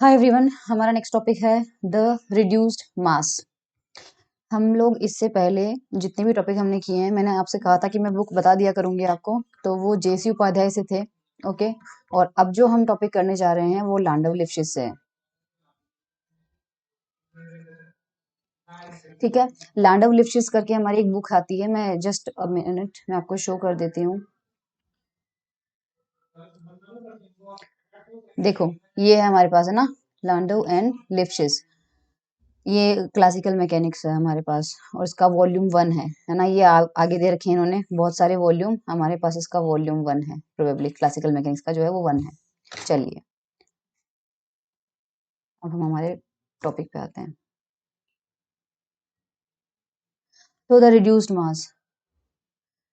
Hi everyone, हमारा next topic है the reduced मास। हम लोग इससे पहले जितने भी टॉपिक हमने किए हैं, मैंने आपसे कहा था कि मैं बुक बता दिया करूंगी आपको, तो वो जेसी उपाध्याय से थे। ओके। और अब जो हम टॉपिक करने जा रहे हैं वो लांडव लिप्सिस से है। ठीक है। लांडव लिप्सिस करके हमारी एक बुक आती है, मैं जस्ट अ मिनट में आपको शो कर देती हूँ। देखो, ये है हमारे पास, है ना, लांडव एंड लिप्सिस। ये क्लासिकल मैकेनिक्स है हमारे पास और इसका वॉल्यूम 1 है ना। ये आगे दे रखे हैं इन्होंने बहुत सारे वॉल्यूम, हमारे पास इसका वॉल्यूम 1 है। प्रोबेबली क्लासिकल मैकेनिक्स का जो है वो 1 है। चलिए, अब हम हमारे टॉपिक पे आते हैं। तो द रिड्यूस्ड मास,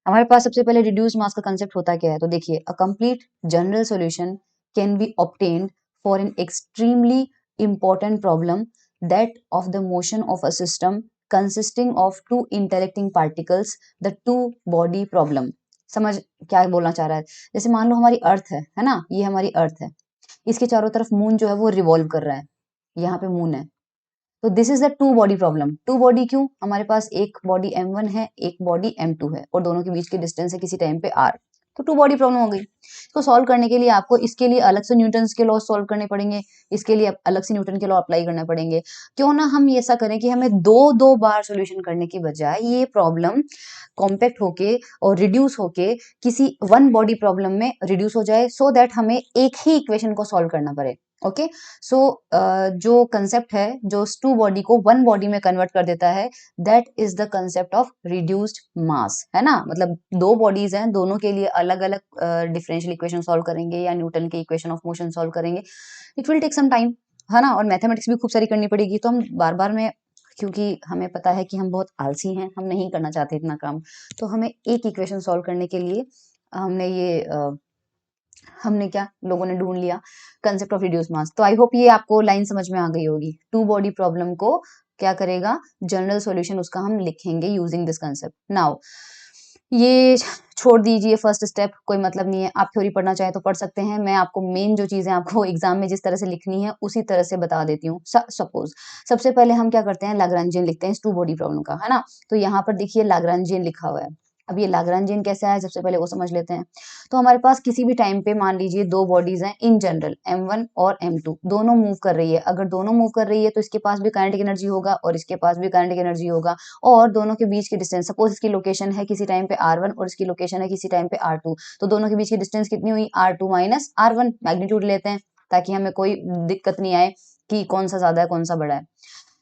हमारे पास सबसे पहले रिड्यूस्ड मास का कंसेप्ट होता क्या है। तो देखिए, a complete general solution can be obtained for an extremely important problem that of the motion of a system consisting of two interacting particles, the two body problem। समझ क्या बोलना चाह रहा है? जैसे मान लो हमारी अर्थ है ना, ये हमारी अर्थ है, इसके चारों तरफ मून जो है वो रिवॉल्व कर रहा है, यहाँ पे मून है। तो this is the two body problem. Two body क्यों? हमारे पास एक बॉडी m1 है, एक बॉडी m2 है और दोनों के बीच की डिस्टेंस है किसी टाइम पे r। तो टू बॉडी प्रॉब्लम हो गई। इसको सॉल्व करने के लिए आपको इसके लिए अलग से न्यूटन के लॉ सॉल्व करने पड़ेंगे, इसके लिए अलग से न्यूटन के लॉ अप्लाई करने पड़ेंगे। क्यों ना हम ऐसा करें कि हमें दो दो बार सॉल्यूशन करने की बजाय ये प्रॉब्लम कॉम्पैक्ट होके और रिड्यूस होके किसी वन बॉडी प्रॉब्लम में रिड्यूस हो जाए, सो दैट हमें एक ही इक्वेशन को सॉल्व करना पड़े। ओके। सो जो कंसेप्ट है जो टू बॉडी को वन बॉडी में कन्वर्ट कर देता है, that is the concept of reduced mass, है ना। मतलब दो बॉडीज हैं, दोनों के लिए अलग अलग डिफरेंशियल इक्वेशन सॉल्व करेंगे या न्यूटन के इक्वेशन ऑफ मोशन सॉल्व करेंगे। It will take some time, है ना। और मैथमेटिक्स भी खूब सारी करनी पड़ेगी, तो हम बार बार में, क्योंकि हमें पता है कि हम बहुत आलसी हैं, हम नहीं करना चाहते इतना काम, तो हमें एक इक्वेशन सॉल्व करने के लिए हमने क्या, लोगों ने ढूंढ लिया कंसेप्ट ऑफ रिड्यूस मास। तो आई होप ये आपको लाइन समझ में आ गई होगी। टू बॉडी प्रॉब्लम को क्या करेगा, जनरल सॉल्यूशन उसका हम लिखेंगे यूजिंग दिस कंसेप्ट। नाउ ये छोड़ दीजिए, फर्स्ट स्टेप कोई मतलब नहीं है, आप थ्योरी पढ़ना चाहे तो पढ़ सकते हैं। मैं आपको मेन जो चीजें आपको एग्जाम में जिस तरह से लिखनी है उसी तरह से बता देती हूँ। सपोज सबसे पहले हम क्या करते हैं, लाग्रांजियन लिखते हैं इस टू बॉडी प्रॉब्लम का, है ना। तो यहाँ पर देखिए लाग्रांजियन लिखा हुआ है। अब ये लाग्रांजियन कैसे आया, सबसे पहले वो समझ लेते हैं। तो हमारे पास किसी भी टाइम पे मान लीजिए दो बॉडीज हैं इन जनरल, m1 और m2, दोनों मूव कर रही है। अगर दोनों मूव कर रही है तो इसके पास भी काइनेटिक एनर्जी होगा और इसके पास भी काइनेटिक एनर्जी होगा। और दोनों के बीच की डिस्टेंस, सपोज इसकी लोकेशन है किसी टाइम पे r1 और इसकी लोकेशन है किसी टाइम पे r2, तो दोनों के बीच की डिस्टेंस कितनी हुई, r2 माइनस r1। मैग्नीट्यूड लेते हैं ताकि हमें कोई दिक्कत नहीं आए कि कौन सा ज्यादा है कौन सा बड़ा है।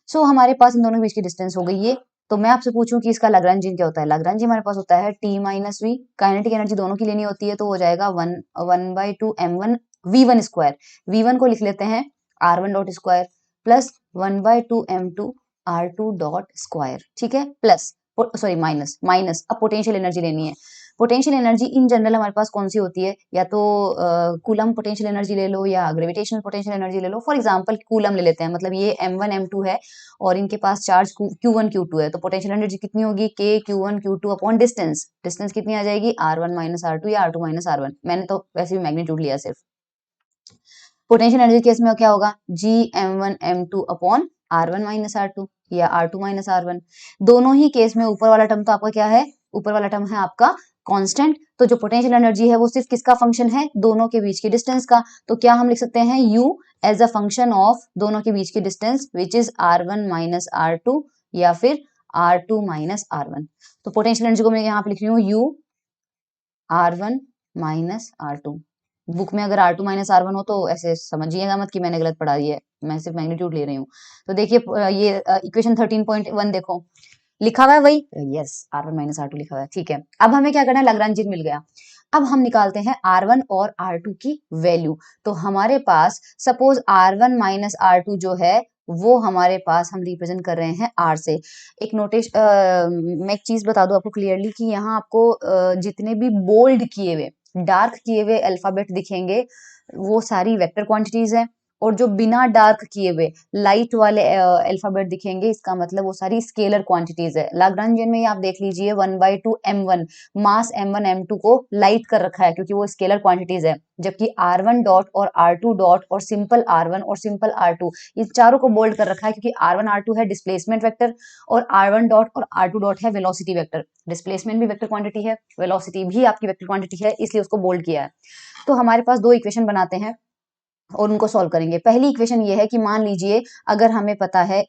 सो हमारे पास इन दोनों के बीच की डिस्टेंस हो गई ये। तो मैं आपसे पूछूं कि इसका लाग्रांजियन क्या होता है। लाग्रांजियन हमारे पास होता है t minus V, kinetic energy दोनों की लेनी होती है तो हो जाएगा 1/2 m1 v1 स्क्वायर। v1 को लिख लेते हैं r1 dot square plus 1/2 m2 r2 dot square. ठीक है, प्लस सॉरी माइनस माइनस, अब पोटेंशियल एनर्जी लेनी है। पोटेंशियल एनर्जी इन जनरल हमारे पास कौन सी होती है, या तो कूलम पोटेंशियल एनर्जी ले लो या ग्रेविटेशनल पोटेंशियल एनर्जी ले लो। फॉर एग्जांपल कूलम ले लेते हैं, मतलब ये m1 m2 है और इनके पास चार्ज Q1 Q2 है, तो पोटेंशियल एनर्जी कितनी होगी, K Q1 Q2 upon distance. Distance कितनी आ जाएगी, R1 माइनस R2 या R2 माइनस R1। मैंने तो वैसे भी मैग्नीट्यूड लिया सिर्फ। पोटेंशियल एनर्जी केस में क्या होगा, G m1 m2 upon R1 minus R2 या R2 माइनस R1। दोनों ही केस में ऊपर वाला टर्म तो आपका क्या है, ऊपर वाला टर्म है आपका कांस्टेंट। तो जो पोटेंशियल एनर्जी है वो सिर्फ किसका फंक्शन है, दोनों के बीच की डिस्टेंस का। तो क्या हम लिख सकते हैं, u as a function of दोनों के बीच की distance which is R1 minus R2 या फिर R2 माइनस R1। तो पोटेंशियल एनर्जी को मैं यहाँ पे लिख रही हूँ u R1 minus R2। Book में अगर R2 माइनस R1 हो तो ऐसे समझिएगा मत कि मैंने गलत पढ़ा दिया है, मैं सिर्फ मैग्नीट्यूड ले रही हूँ। तो देखिए ये इक्वेशन 13.1 देखो, लिखा हुआ है वही, यस R1 माइनस R2 लिखा हुआ है। ठीक है, अब हमें क्या करना है, लाग्रांजियन मिल गया। अब हम निकालते हैं R1 और R2 की वैल्यू। तो हमारे पास सपोज R1 माइनस R2 जो है वो हमारे पास हम रिप्रेजेंट कर रहे हैं R से। एक नोटेश मैं एक चीज बता दूं आपको क्लियरली कि यहाँ आपको जितने भी बोल्ड किए हुए, डार्क किए हुए अल्फाबेट दिखेंगे वो सारी वेक्टर क्वांटिटीज है, और जो बिना डार्क किए हुए लाइट वाले अल्फाबेट दिखेंगे, इसका मतलब वो सारी स्केलर क्वांटिटीज है। लाग्रांजियन में आप देख लीजिए 1/2 m1, मास m1 m2 को लाइट कर रखा है क्योंकि वो स्केलर क्वांटिटीज है, जबकि r1 डॉट और r2 डॉट और सिंपल r1 और सिंपल r2 इन चारों को बोल्ड कर रखा है क्योंकि r1 r2 है डिस्प्लेसमेंट वेक्टर और r1 डॉट और r2 डॉट है वेलोसिटी वेक्टर। डिस्प्लेसमेंट भी वेक्टर क्वांटिटी है, वेलोसिटी भी आपकी वेक्टर क्वांटिटी है, इसलिए उसको बोल्ड किया है। तो हमारे पास दो इक्वेशन बनाते हैं और उनको सॉल्व करेंगे। पहली इक्वेशन ये है कि मान लीजिए अगर हमें पता है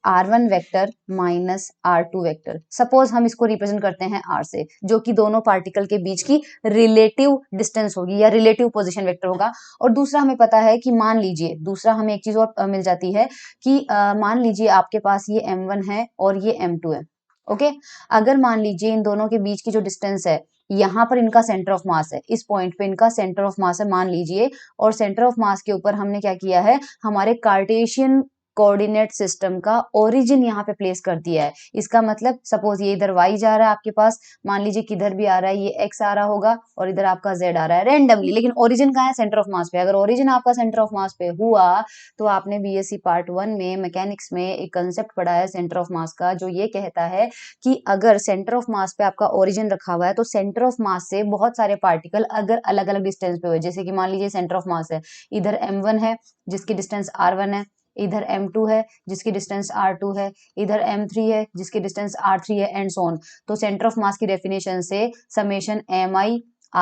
r1 vector minus r2 vector, suppose हम इसको रिप्रेजेंट करते हैं r से, जो कि दोनों पार्टिकल के बीच की रिलेटिव डिस्टेंस होगी या रिलेटिव पोजीशन वेक्टर होगा। और दूसरा हमें पता है कि मान लीजिए दूसरा हमें एक चीज और मिल जाती है कि मान लीजिए आपके पास ये m1 है और ये m2 है। ओके, अगर मान लीजिए इन दोनों के बीच की जो डिस्टेंस है, यहाँ पर इनका सेंटर ऑफ मास है, इस पॉइंट पे इनका सेंटर ऑफ मास है मान लीजिए, और सेंटर ऑफ मास के ऊपर हमने क्या किया है, हमारे कार्टेशियन कोऑर्डिनेट सिस्टम का ओरिजिन यहाँ पे प्लेस कर दिया है। इसका मतलब सपोज ये इधर y जा रहा है आपके पास, मान लीजिए किधर भी आ रहा है, ये x आ रहा होगा और इधर आपका z आ रहा है रेंडमली, लेकिन ओरिजिन कहाँ है, सेंटर ऑफ मास पे। अगर ओरिजिन आपका सेंटर ऑफ मास पे हुआ तो आपने बीएससी पार्ट 1 में मैकेनिक्स में एक कंसेप्ट पढ़ा है सेंटर ऑफ मास का, जो ये कहता है कि अगर सेंटर ऑफ मास पे आपका ओरिजिन रखा हुआ है तो सेंटर ऑफ मास से बहुत सारे पार्टिकल अगर अलग अलग डिस्टेंस पे हुए, जैसे कि मान लीजिए सेंटर ऑफ मास है, इधर m1 है जिसकी डिस्टेंस r1 है, इधर m2 है जिसकी डिस्टेंस r2 है, इधर m3 है जिसकी डिस्टेंस r3 है, एंड सो ऑन। तो सेंटर ऑफ मास की डेफिनेशन से समेशन mi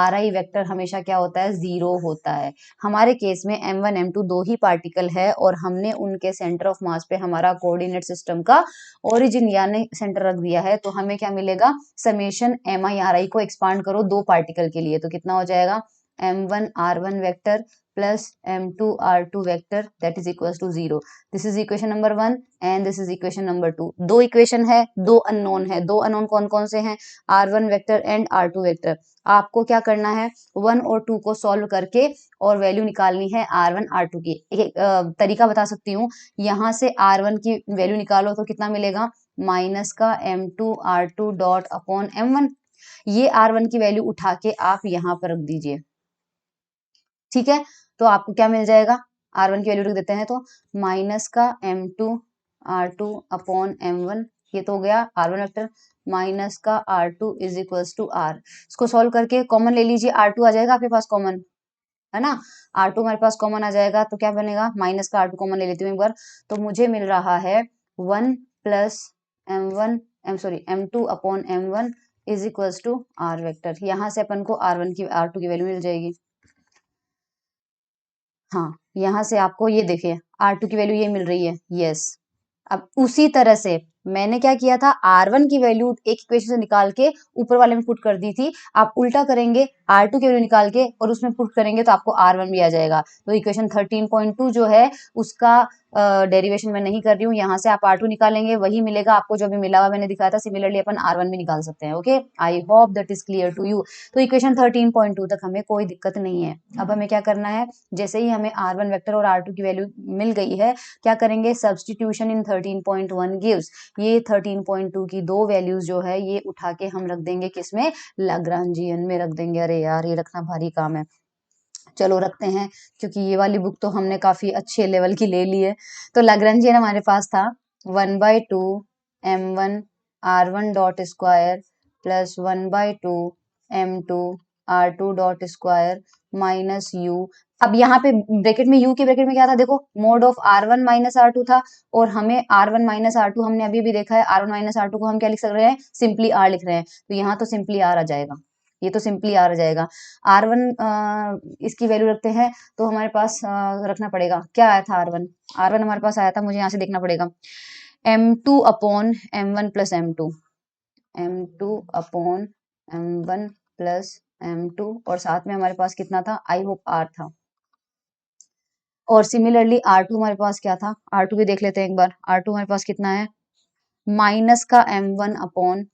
ri वेक्टर हमेशा क्या होता है, जीरो होता है। हमारे केस में m1 m2 दो ही पार्टिकल है और हमने उनके सेंटर ऑफ मास पे हमारा कोऑर्डिनेट सिस्टम का ओरिजिन यानी सेंटर रख दिया है, तो हमें क्या मिलेगा, समेशन mi ri को एक्सपांड करो दो पार्टिकल के लिए, तो कितना हो जाएगा, m1 r1 vector plus m2 r2 vector that is equal to 0। This is equation number 1 and this is equation number 2। दो इक्वेशन है, दो अननोन है। दो अननोन कौन कौन से हैं, r1 vector and r2 vector. आपको क्या करना है, 1 और 2 को सॉल्व करके और वैल्यू निकालनी है r1 r2 की। एक तरीका बता सकती हूँ, यहाँ से r1 की वैल्यू निकालो तो कितना मिलेगा, माइनस का m2 r2 dot upon m1। ये r1 की वैल्यू उठा के आप यहाँ पर रख दीजिए, ठीक है। तो आपको क्या मिल जाएगा, r1 की वैल्यू रख देते हैं तो माइनस का m2 r2 अपॉन m1, ये तो हो गया r1 वेक्टर, माइनस का r2 is equals to r। इसको सॉल्व करके कॉमन ले लीजिए, r2 आ जाएगा आपके पास कॉमन, है ना। r2 हमारे पास कॉमन आ जाएगा तो क्या बनेगा, माइनस का r2 कॉमन ले लेती हूँ एक बार, तो मुझे मिल रहा है 1 plus m1 m2 upon m1 is equals to r vector. यहाँ से अपन को r1 की r2 की वैल्यू मिल जाएगी। हाँ, यहाँ से आपको ये देखिए R2 की वैल्यू ये मिल रही है, यस। अब उसी तरह से मैंने क्या किया था, R1 की वैल्यू एक इक्वेशन से निकाल के ऊपर वाले में पुट कर दी थी। आप उल्टा करेंगे, R2 की वैल्यू निकाल के और उसमें पुट करेंगे तो आपको R1 भी आ जाएगा। तो इक्वेशन 13.2 जो है उसका डेरिवेशन मैं नहीं कर रही हूँ, यहाँ से आप R2 निकालेंगे वही मिलेगा आपको जो भी मिला हुआ मैंने दिखाया था। सिमिलरली अपन R1 भी निकाल सकते हैं। Okay, I hope that is clear to you. तो इक्वेशन 13.2 तक हमें कोई दिक्कत नहीं है। अब हमें क्या करना है, जैसे ही हमें R1 वेक्टर और R2 की वैल्यू मिल गई है, क्या करेंगे, सब्सटीट्यूशन इन 13.1 गिव्स, ये 13.2 की दो वैल्यूज जो है ये उठा के हम रख देंगे किसमें, लाग्रांजियन में रख देंगे। अरे यार ये रखना भारी काम है, चलो रखते हैं, क्योंकि ये वाली बुक तो हमने काफी अच्छे लेवल की ले ली है। तो लाग्रांजियन हमारे पास था 1/2 m1 r1 dot square plus 1/2 m2 r2 dot square minus u। अब यहाँ पे ब्रैकेट में u के ब्रैकेट में क्या था, देखो mode of r1 minus r2 था, और हमें r1 माइनस r2 हमने अभी भी देखा है, r1 माइनस r2 को हम क्या लिख रहे हैं, सिंपली r लिख रहे हैं, तो यहाँ तो सिंपली r आ जाएगा, ये तो सिंपली r आ जाएगा। r1 इसकी वैल्यू रखते हैं तो हमारे पास रखना पड़ेगा, क्या आया था r1, r1 हमारे पास आया था, मुझे यहाँ से देखना पड़ेगा, m2 upon m1 plus m2, m2 upon m1 plus m2, और साथ में हमारे पास कितना था, आई होप r था। और सिमिलरली r2 हमारे पास क्या था, r2 भी देख लेते हैं एक बार, r2 हमारे पास कितना है, माइनस का m1 upon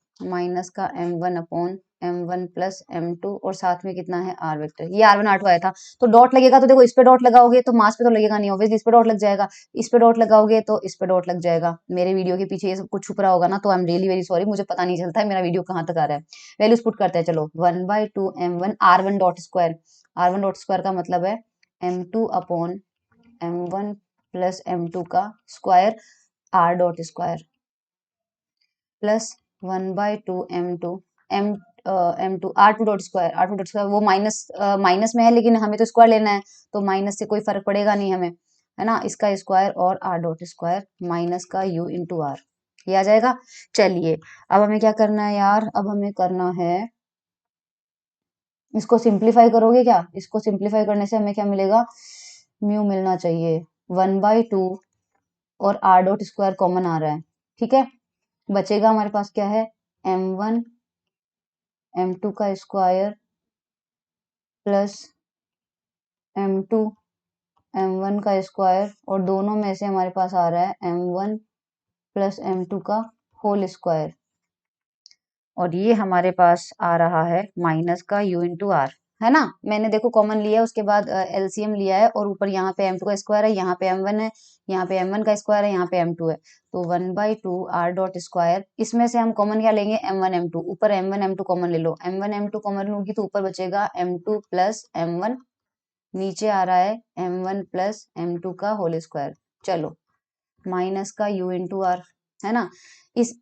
m1 plus m2, और साथ में कितना है r वेक्टर, ये r1 r2 आया था। तो डॉट लगेगा तो देखो इस पे डॉट लगाओगे तो मास पे तो लगेगा नहीं, ऑब्वियसली इस पे डॉट लग जाएगा, इस पे डॉट लगाओगे तो इस पे डॉट लग जाएगा। मेरे वीडियो के पीछे ये सब कुछ छुप रहा होगा ना, तो I am really very sorry, मुझे पता नहीं चलता है मेरा वीडियो कहाँ तक आ रहा है। वैल्यूज पुट करते हैं, चलो 1/2 m1 r1 dot square, r1 dot square का मतलब है m2 upon m1 plus m2 का square r dot square plus 1/2 m2 m m2 r2 dot square वो माइनस में है, लेकिन हमें तो स्क्वायर लेना है, तो माइनस से कोई फर्क पड़ेगा नहीं हमें, है ना। इसका स्क्वायर और r डॉट स्क्वायर माइनस का u इंटू आर, ये आ जाएगा। चलिए अब हमें क्या करना है यार, अब हमें करना है, इसको सिंप्लीफाई करोगे क्या, इसको सिंप्लीफाई करने से हमें क्या मिलेगा, म्यू मिलना चाहिए 1/2 और r डॉट स्क्वायर कॉमन आ रहा है, ठीक है। बचेगा हमारे पास क्या है, m1 m2 का स्क्वायर प्लस m2 m1 का स्क्वायर, और दोनों में से हमारे पास आ रहा है m1 प्लस m2 का होल स्क्वायर, और ये हमारे पास आ रहा है माइनस का u इंटू आर, है ना। मैंने देखो कॉमन लिया है, उसके बाद एलसीएम लिया है, और ऊपर यहाँ पे m2 का स्क्वायर है, यहाँ पे m1 है, यहाँ पे m1 का स्क्वायर है, यहाँ पे m2 है, तो 1/2 r डॉट स्क्वायर, इसमें से हम कॉमन क्या लेंगे, m1 m2, ऊपर m1 m2 कॉमन ले लो, m1 m2 कॉमन लूंगी तो ऊपर बचेगा m2 प्लस m1, नीचे आ रहा है m1 प्लस m2 का होल स्क्वायर, चलो माइनस का u इंटू आर, है ना। इस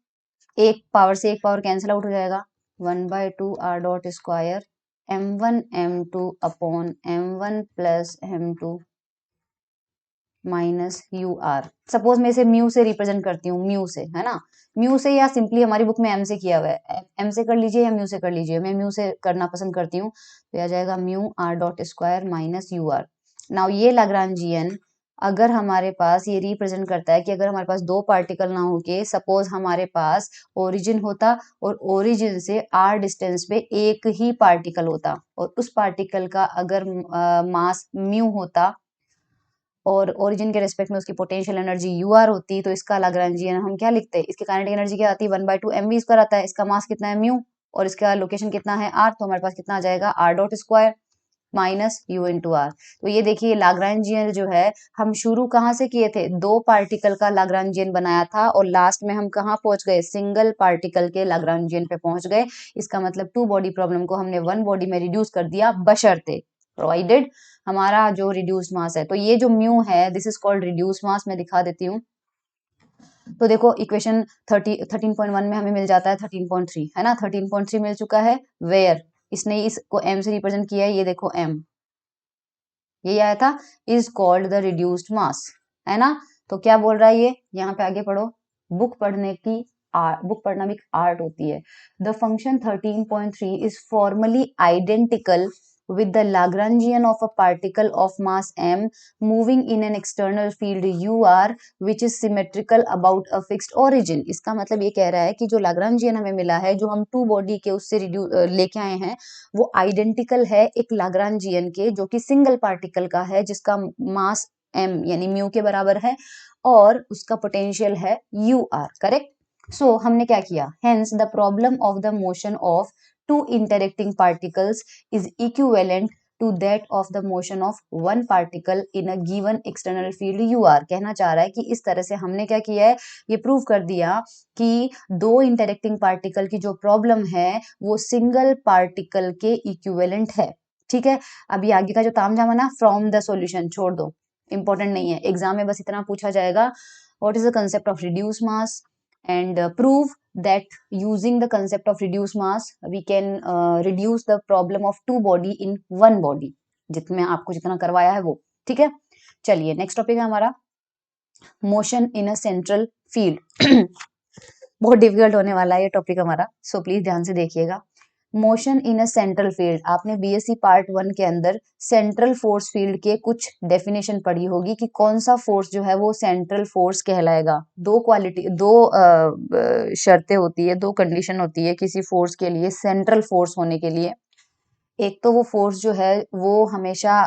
एक पावर से एक पावर कैंसिल आउट हो जाएगा, 1/2 r dot square m1 m2 upon m1 plus m2 minus U R. Suppose मैं इसे म्यू से रिप्रेजेंट करती हूँ, म्यू से, है ना, म्यू से, या सिंपली हमारी बुक में m से किया हुआ है, m से कर लीजिए या म्यू से कर लीजिए, मैं म्यू से करना पसंद करती हूँ, तो आ जाएगा mu r dot square minus U R. Now ये लाग्रांजियन अगर हमारे पास ये रिप्रेजेंट करता है कि अगर हमारे पास दो पार्टिकल ना होके सपोज हमारे पास ओरिजिन होता और ओरिजिन से r डिस्टेंस पे एक ही पार्टिकल होता, और उस पार्टिकल का अगर मास म्यू होता और ओरिजिन के रेस्पेक्ट में उसकी पोटेंशियल एनर्जी यू आर होती, तो इसका लाग्रांजियन हम क्या लिखते हैं, इसकी काइनेटिक एनर्जी क्या आती है, 1/2 mv स्क्वायर आता है, इसका मास कितना है म्यू, और इसका लोकेशन कितना है r, तो हमारे पास कितना आ जाएगा r dot square minus U into R. तो ये देखिए लाग्रांजियन जो है हम शुरू कहाँ से किए थे, दो पार्टिकल का लाग्रांजियन बनाया था, और लास्ट में हम कहाँ पहुंच गए, सिंगल पार्टिकल के लाग्रांजियन पे पहुंच गए। इसका मतलब टू बॉडी प्रॉब्लम को हमने वन बॉडी में रिड्यूस कर दिया, बशर्ते प्रोवाइडेड हमारा जो रिड्यूस मास है, तो ये जो म्यू है this is called reduce mass, मैं दिखा देती हूँ। तो देखो इक्वेशन 13.1 में हमें मिल जाता है 13.3, है ना, 13.3 मिल चुका है, वेयर इसने इसको m से रिप्रेजेंट किया है, ये देखो m, यही आया था, is called the reduced mass, है ना। तो क्या बोल रहा है ये, यहाँ पे आगे पढ़ो, बुक पढ़ने की बुक पढ़ना भी एक आर्ट होती है। The function 13.3 is formally identical with the Lagrangian of a particle of mass m moving in an external field ur which is symmetrical about a fixed origin। इसका मतलब ये कह रहा है कि जो Lagrangian हमें मिला है, जो हम टू बॉडी के उससे लेके आए हैं, वो आइडेंटिकल है एक Lagrangian के जो कि सिंगल पार्टिकल का है, जिसका मास m यानी म्यू के बराबर है, और उसका पोटेंशियल है यू आर, करेक्ट। सो हमने क्या किया, hence the problem of the motion of two interacting particles is equivalent to that of the motion of one particle in a given external field UR। कहना चाह रहा है कि इस तरह से हमने क्या किया है, ये प्रूव कर दिया कि दो इंटरेक्टिंग पार्टिकल की जो प्रॉब्लम है वो सिंगल पार्टिकल के इक्विवेलेंट है, ठीक है। अभी आगे का जो तामझाम है ना, फ्रॉम द सॉल्यूशन छोड़ दो, इंपॉर्टेंट नहीं है, एग्जाम में बस इतना पूछा जाएगा, what is the concept of reduce mass, and prove that using the concept of reduced mass we can reduce the problem of two body in one body, जितने आपको जितना करवाया है वो, ठीक है। चलिए नेक्स्ट टॉपिक है हमारा motion in a central field. बहुत डिफिकल्ट होने वाला है ये टॉपिक हमारा, सो प्लीज ध्यान से देखिएगा। Motion in a central field, आपने बीएससी पार्ट 1 के अंदर सेंट्रल फोर्स फील्ड के कुछ डेफिनेशन पढ़ी होगी कि कौन सा फोर्स जो है वो सेंट्रल फोर्स कहलाएगा। दो क्वालिटी, दो शर्तें होती है, दो कंडीशन होती है किसी फोर्स के लिए सेंट्रल फोर्स होने के लिए। एक तो वो फोर्स जो है वो हमेशा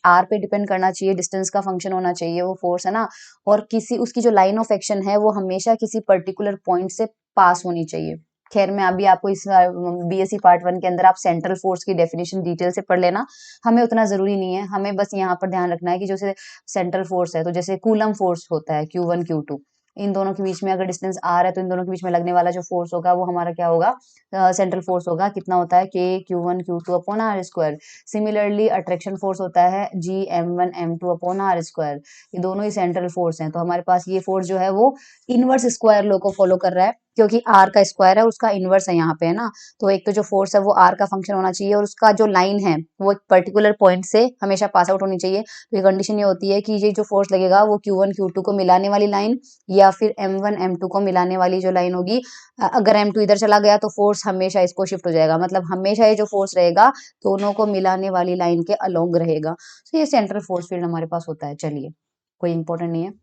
आर पे डिपेंड करना चाहिए, डिस्टेंस का फंक्शन होना चाहिए वो फोर्स, है ना, और किसी उसकी जो लाइन ऑफ एक्शन है वो हमेशा किसी पर्टिकुलर पॉइंट से पास होनी चाहिए। खैर मैं अभी आपको इस बीएससी पार्ट 1 के अंदर आप सेंट्रल फोर्स की डेफिनेशन डिटेल से पढ़ लेना, हमें उतना जरूरी नहीं है, हमें बस यहाँ पर ध्यान रखना है कि जैसे सेंट्रल फोर्स है तो जैसे कूलम फोर्स होता है Q1 Q2, इन दोनों के बीच में अगर डिस्टेंस आर है तो इन दोनों के बीच में लगने वाला जो फोर्स होगा वो हमारा क्या होगा, सेंट्रल फोर्स होगा। कितना होता है, K Q1 Q2/r²। Similarly attraction force होता है G M1 M2/r²। ये दोनों ही सेंट्रल फोर्स हैं। तो हमारे पास ये फोर्स जो है वो इनवर्स स्क्वायर लॉ को फॉलो कर रहा है, क्योंकि आर का स्क्वायर है उसका इनवर्स है यहाँ पे, है ना। तो एक तो जो फोर्स है वो आर का फंक्शन होना चाहिए और उसका जो लाइन है वो एक पर्टिकुलर पॉइंट से हमेशा पास आउट होनी चाहिए। तो ये कंडीशन ये होती है कि ये जो फोर्स लगेगा वो Q1 Q2 को मिलाने वाली लाइन या फिर M1 M2 को मिलाने वाली जो लाइन होगी, अगर M2 इधर चला गया तो फोर्स हमेशा इसको शिफ्ट हो जाएगा, मतलब हमेशा ये जो फोर्स रहेगा दोनों को मिलाने वाली लाइन के अलोंग रहेगा। तो ये सेंट्रल फोर्स फील्ड हमारे पास होता है। चलिए, कोई इंपॉर्टेंट नहीं है।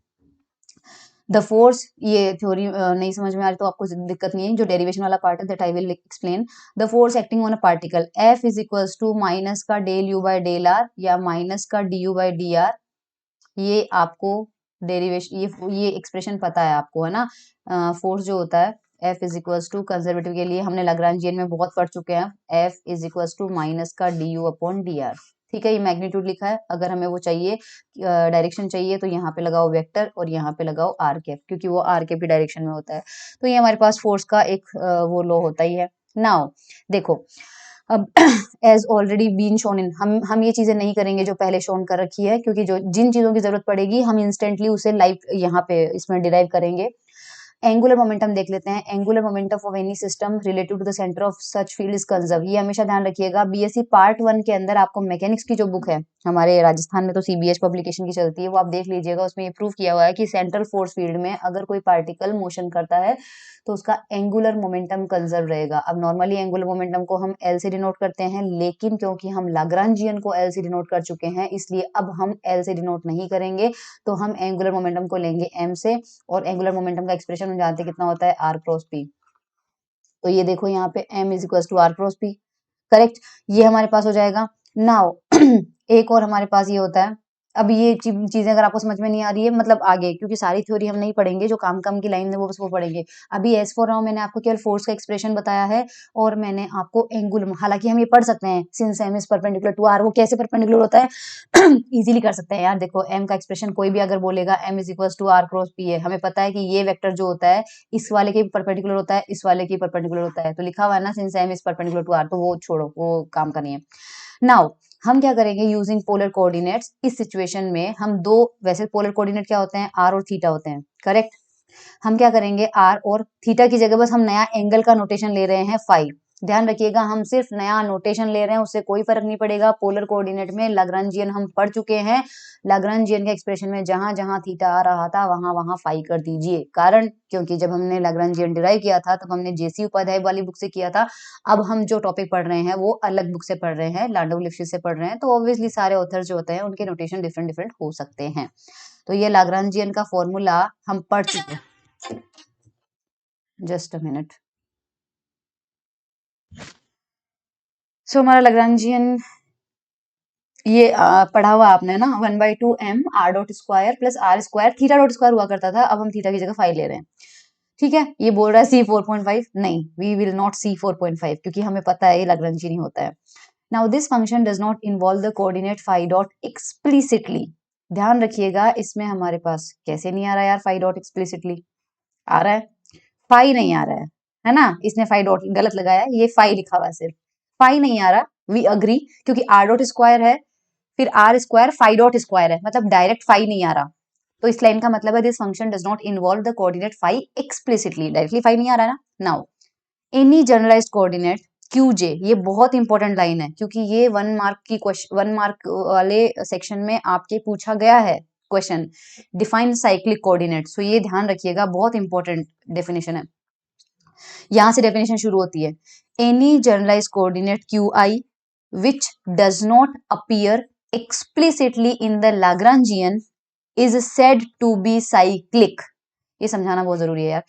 द फोर्स, ये थ्योरी नहीं समझ में आ रही तो आपको दिक्कत नहीं है, जो डेरिवेशन वाला पार्ट है that I will explain. The force acting on a particle F is equals to minus का del u by del r या माइनस का d u by d r. ये आपको डेरिवेशन, ये एक्सप्रेशन पता है आपको, है ना। फोर्स जो होता है F is equals to, conservative के लिए हमने लैग्रांजियन में बहुत पढ़ चुके हैं, F is equals to minus का d u upon d r. ठीक है, ये मैग्नीट्यूड लिखा है। अगर हमें वो चाहिए, डायरेक्शन चाहिए, तो यहाँ पे लगाओ वेक्टर और यहाँ पे लगाओ आर कैप, क्योंकि वो आर कैप की डायरेक्शन में होता है। तो ये हमारे पास फोर्स का एक वो लॉ होता ही है। नाउ देखो, अब as already been shown in, हम ये चीजें नहीं करेंगे जो पहले शोन कर रखी है, क्योंकि जो जिन चीजों की जरूरत पड़ेगी हम इंस्टेंटली उसे लाइव यहाँ पे इसमें डिराइव करेंगे। एंगुलर मोमेंटम देख लेते हैं। Angular momentum of any system relative to the centre of such field is conserve. ये हमेशा ध्यान रखिएगा। बीएससी पार्ट 1 के अंदर आपको मैकेनिक्स की जो बुक है, हमारे राजस्थान में तो सीबीएच पब्लिकेशन की चलती है, वो आप देख लीजिएगा। उसमें ये प्रूव किया हुआ है कि सेंट्रल फोर्स फील्ड में अगर कोई पार्टिकल मोशन करता है तो उसका एंगुलर मोमेंटम कंजर्व रहेगा। अब नॉर्मली एंगुलर मोमेंटम को हम एल से डिनोट करते हैं, लेकिन क्योंकि हम लाग्रांजियन को एल से डिनोट कर चुके हैं, इसलिए अब हम एल से डिनोट नहीं करेंगे। तो हम एंगुलर मोमेंटम को लेंगे एम से, और एंगुलर मोमेंटम का एक्सप्रेशन हम जानते हैं कितना होता है, आर क्रॉस पी। तो ये देखो यहाँ पे m is equal to R cross P, correct. ये हमारे पास हो जाएगा। नाउ एक और हमारे पास ये होता है। अब ये चीजें अगर आपको समझ में नहीं आ रही है, मतलब आगे, क्योंकि सारी थ्योरी हम नहीं पढ़ेंगे, जो काम काम की लाइन है वो बस वो पढ़ेंगे। अभी एज फॉर नाउ मैंने आपको केवल फोर्स का एक्सप्रेशन बताया है, और मैंने आपको एंगुलर, हालांकि हम ये पढ़ सकते हैं since m is perpendicular to r, वो कैसे परपेंडिकुलर होता है इजीली कर सकते हैं यार। देखो m का एक्सप्रेशन कोई भी अगर बोलेगा m is equal to R cross P है, हमें पता है कि ये वेक्टर जो होता है इस वाले के परपेंडिकुलर होता है, इस वाले के परपेंडिकुलर होता है। तो लिखा हुआ है ना since m is perpendicular to r, तो वो छोड़ो, वो काम का नहीं है। नाउ हम क्या करेंगे, यूजिंग पोलर कोऑर्डिनेट्स। इस सिचुएशन में हम दो, वैसे पोलर कोऑर्डिनेट क्या होते हैं, आर और थीटा होते हैं, करेक्ट। हम क्या करेंगे, आर और थीटा की जगह बस हम नया एंगल का नोटेशन ले रहे हैं फाई। ध्यान रखिएगा, हम सिर्फ नया नोटेशन ले रहे हैं, उससे कोई फर्क नहीं पड़ेगा। पोलर कोऑर्डिनेट में लाग्रांजियन हम पढ़ चुके हैं। लाग्रांजियन के एक्सप्रेशन में जहां जहां थीटा आ रहा था वहां वहां फाई कर दीजिए। कारण, क्योंकि जब हमने लाग्रांजियन डिराइव किया था तब हमने जेसी उपाध्याय वाली बुक से किया था। अब हम जो टॉपिक पढ़ रहे हैं वो अलग बुक से पढ़ रहे हैं, लाडो लिप्सिस से पढ़ रहे हैं, तो ऑब्वियसली सारे ऑथर जो होते हैं उनके नोटेशन डिफरेंट डिफरेंट हो सकते हैं। तो ये लाग्रांजियन का फॉर्मूला हम पढ़ चुके हैं। Just a minute. सो हमारा लाग्रांजियन ये पढ़ा हुआ आपने ना, 1/2m r dot square plus R square, theta dot square हुआ करता था, अब हम थीटा की जगह फाइव ले रहे हैं। ठीक है, ये बोल रहा है C4.5, नहीं, वी विल नॉट C4.5, क्योंकि हमें पता है ये लाग्रांजियन ही होता है। Now this function does not involve the coordinate phi dot explicitly. ध्यान रखिएगा, इसमें हमारे पास कैसे नहीं आ रहा यार, फाई डॉट एक्सप्लिसिटली आ रहा है, फाई नहीं आ रहा है ना। इसने फाई डॉट गलत लगाया है, ये फाई लिखा हुआ है सिर्फ, फाई नहीं आ रहा। वी अग्री, क्योंकि आर डॉट स्क्वायर है, फिर are square phi dot square है, मतलब डायरेक्ट फाई नहीं आ रहा। तो इस लाइन का मतलब है this function does not involve the coordinate phi explicitly, directly phi नहीं आ रहा ना। Now any generalized coordinate QJ, ये बहुत इंपॉर्टेंट लाइन है, क्योंकि ये 1 मार्क वाले सेक्शन में आपके पूछा गया है क्वेश्चन, डिफाइन साइक्लिक कोऑर्डिनेट। सो ये ध्यान रखिएगा, बहुत इंपॉर्टेंट डेफिनेशन है। यहां से डेफिनेशन शुरू होती है, any generalize coordinate QI which does not appear explicitly in the Lagrangian is said to be cyclic। ये समझाना बहुत जरूरी है यार।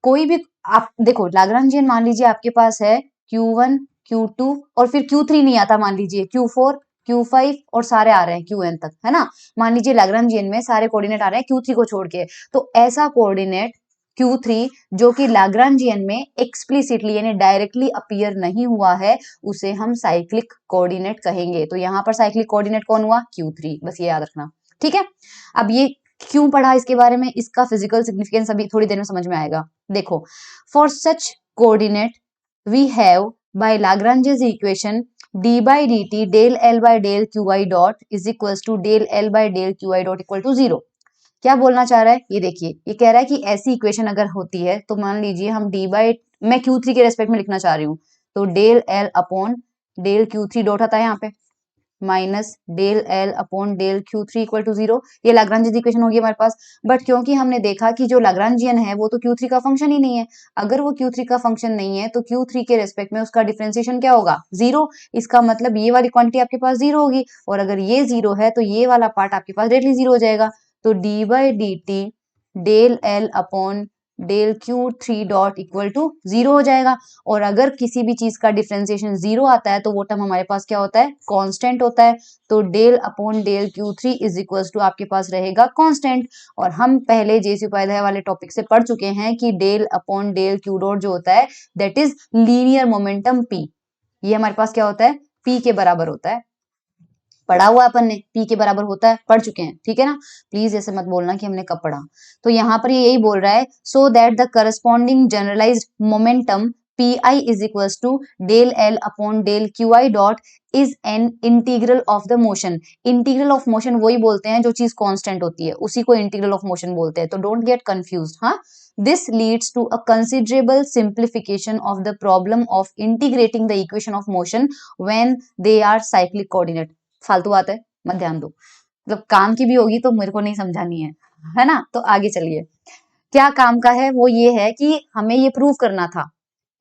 कोई भी, आप देखो लाग्रांजियन मान लीजिए आपके पास है Q1 Q2 और फिर Q3 नहीं आता, मान लीजिए Q4 Q5 और सारे आ रहे हैं Qn तक, है ना। मान लीजिए लाग्रांजियन में सारे कोऑर्डिनेट आ रहे हैं Q3 को छोड़ के, तो ऐसा कोऑर्डिनेट Q3 जो कि लाग्रांजियन में एक्सप्लिसिटली यानी डायरेक्टली अपीयर नहीं हुआ है, उसे हम साइक्लिक कोऑर्डिनेट कहेंगे। तो यहाँ पर साइक्लिक कोऑर्डिनेट कौन हुआ, Q3, बस ये याद रखना, ठीक है। अब ये क्यों पढ़ा इसके बारे में, इसका फिजिकल सिग्निफिकेंस अभी थोड़ी देर में समझ में आएगा। देखो, for such coordinate we have by Lagrange's equation d by dt del l by del qi dot is equals to del l by del qi dot equal to 0। क्या बोलना चाह रहा है, ये देखिए, ये कह रहा है कि ऐसी इक्वेशन अगर होती है तो मान लीजिए हम d by, मैं Q3 के रेस्पेक्ट में लिखना चाह रही हूँ, तो del L upon del Q3 dot आता है यहाँ पे, minus del L upon del Q3 equal to 0। ये लाग्रांज इक्वेशन होगी हमारे पास। बट क्योंकि हमने देखा कि जो लाग्रांजियन है वो तो Q3 का फंक्शन ही नहीं है, अगर वो Q3 का फंक्शन नहीं है तो Q3 के रेस्पेक्ट में उसका डिफरेंशिएशन क्या होगा, 0। इसका मतलब ये वाली क्वांटिटी आपके पास 0 होगी, और अगर ये 0 है तो ये वाला पार्ट आपके पास डायरेक्टली 0 हो जाएगा। तो D by D T del L upon del Q3 dot equal to 0 हो जाएगा। और अगर किसी भी चीज का डिफरेंशिएशन 0 आता है तो वो टर्म हमारे पास क्या होता है, कांस्टेंट होता है। तो del upon del Q3 is equal to आपके पास रहेगा कांस्टेंट। और हम पहले जेसी उपाध्याय वाले टॉपिक से पढ़ चुके हैं कि del upon del Q dot जो होता है that is linear momentum P। ये हमारे पास क्या होता है, P के बराबर होता है। पढ़ा हुआ अपन ने, P के बराबर होता है, पढ़ चुके हैं, ठीक है ना। प्लीज ऐसे मत बोलना कि हमने कब पढ़ा। तो यहाँ पर ये यही बोल रहा है, so that the corresponding generalized momentum Pi is equals to del L upon del QI dot is an integral of the motion. Integral of motion वही बोलते हैं जो चीज कांस्टेंट होती है, उसी को इंटीग्रल ऑफ मोशन बोलते हैं। तो डोंट गेट कंफ्यूज्ड। हाँ, this leads to a considerable simplification of the problem of integrating the equation of motion when they are cyclic coordinate। फालतू बात है, मत ध्यान दो, मतलब काम की भी होगी तो मेरे को नहीं समझानी है ना। तो आगे चलिए, क्या काम का है, वो ये है कि हमें ये प्रूव करना था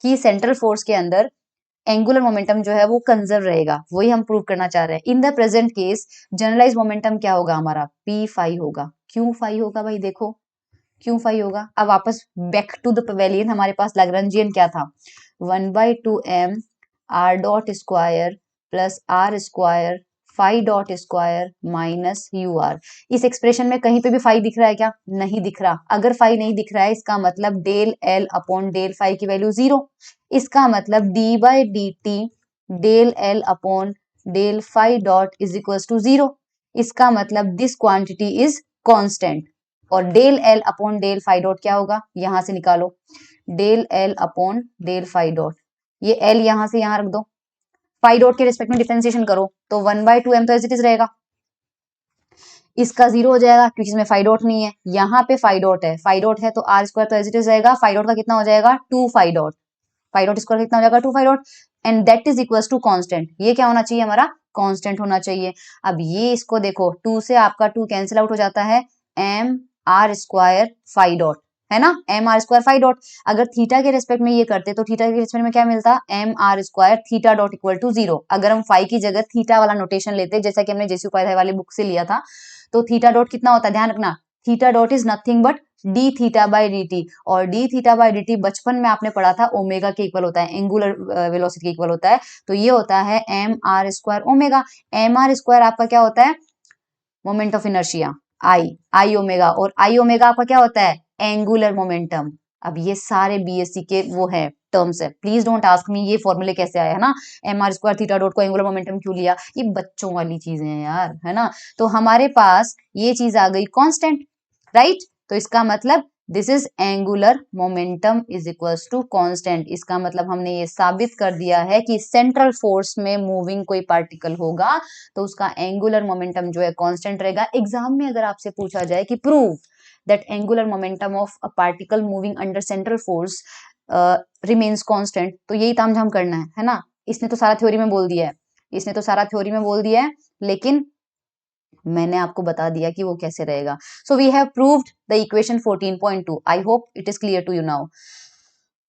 कि सेंट्रल फोर्स के अंदर एंगुलर मोमेंटम जो है वो कंजर्व रहेगा, वही हम प्रूव करना चाह रहे हैं। In the present case generalize momentum क्या होगा हमारा, P5 होगा। क्यों 5 होगा भाई, देखो क्यों 5 होगा। अब वापस बैक टू द पवेलियन, हमारे पास लाग्रांजियन क्या था, 1/2m r dot square plus r square phi dot square minus U R. इस एक्सप्रेशन में कहीं पे भी फाई दिख रहा है क्या, नहीं दिख रहा। अगर फाई नहीं दिख रहा है इसका मतलब del L upon del phi की वैल्यू 0। इसका मतलब D by D T del L upon del phi dot is equal to 0। इसका मतलब दिस क्वांटिटी इज कांस्टेंट। और del L upon del phi dot क्या होगा, यहां से निकालो, del L upon del phi dot, ये एल यहां से यहां रख दो, फाई डॉट के रिस्पेक्ट में डिफरेंशिएशन करो तो 1/2m तो एज इट इज रहेगा, इसका 0 हो जाएगा क्योंकि इसमें फाई डॉट नहीं है। यहाँ पे फाई डॉट है, फाई डॉट है तो आर स्क्वायर तो एज इट इज रहेगा। फाई डॉट का कितना हो जाएगा, 2 phi dot, phi dot square कितना हो जाएगा, 2 phi dot, and that is equal to constant. ये क्या होना चाहिए हमारा, कांस्टेंट होना चाहिए। अब ये इसको देखो, 2 से आपका 2 कैंसिल आउट हो जाता है, M are square phi dot, है ना, M are square phi dot. अगर थीटा के रेस्पेक्ट में ये करते तो थीटा के रेस्पेक्ट में क्या मिलता, M are square theta dot equal to 0। अगर हम फाई की जगह थीटा वाला नोटेशन लेते जैसा कि हमने जेसी उपाध्याय वाली बुक से लिया था, तो थीटा डॉट कितना होता है, ध्यान रखना, theta dot is nothing but d theta by D t. और d theta by D t बचपन में आपने पढ़ा था ओमेगा के इक्वल होता है, एंगुलर वेलोसिटी के इक्वल होता है। तो ये होता है M are square omega. M are square आपका क्या होता है, moment of inertia, I omega, और आई ओमेगा आपका क्या होता है, एंगुलर मोमेंटम। अब ये सारे बीएससी के वो है टर्म्स है, प्लीज डोंट आस्क मी ये फॉर्मूले कैसे आया, है ना। M are square theta dot को एंगुलर मोमेंटम क्यों लिया, ये बच्चों वाली चीजें हैं यार, है ना। तो हमारे पास ये चीज आ गई कांस्टेंट, राइट। तो इसका मतलब this is angular momentum is equals to constant. इसका मतलब हमने ये साबित कर दिया है कि सेंट्रल फोर्स में मूविंग कोई पार्टिकल होगा तो उसका एंगुलर मोमेंटम जो है कांस्टेंट रहेगा। एग्जाम में अगर आपसे पूछा जाए कि prove that angular momentum of a particle moving under central force remains constant, तो यही तामझाम करना है ना। इसने तो सारा थ्योरी में बोल दिया है, इसने तो सारा थ्योरी में बोल दिया है, लेकिन मैंने आपको बता दिया कि वो कैसे रहेगा। So we have proved the equation 14.2। I hope it is clear to you now.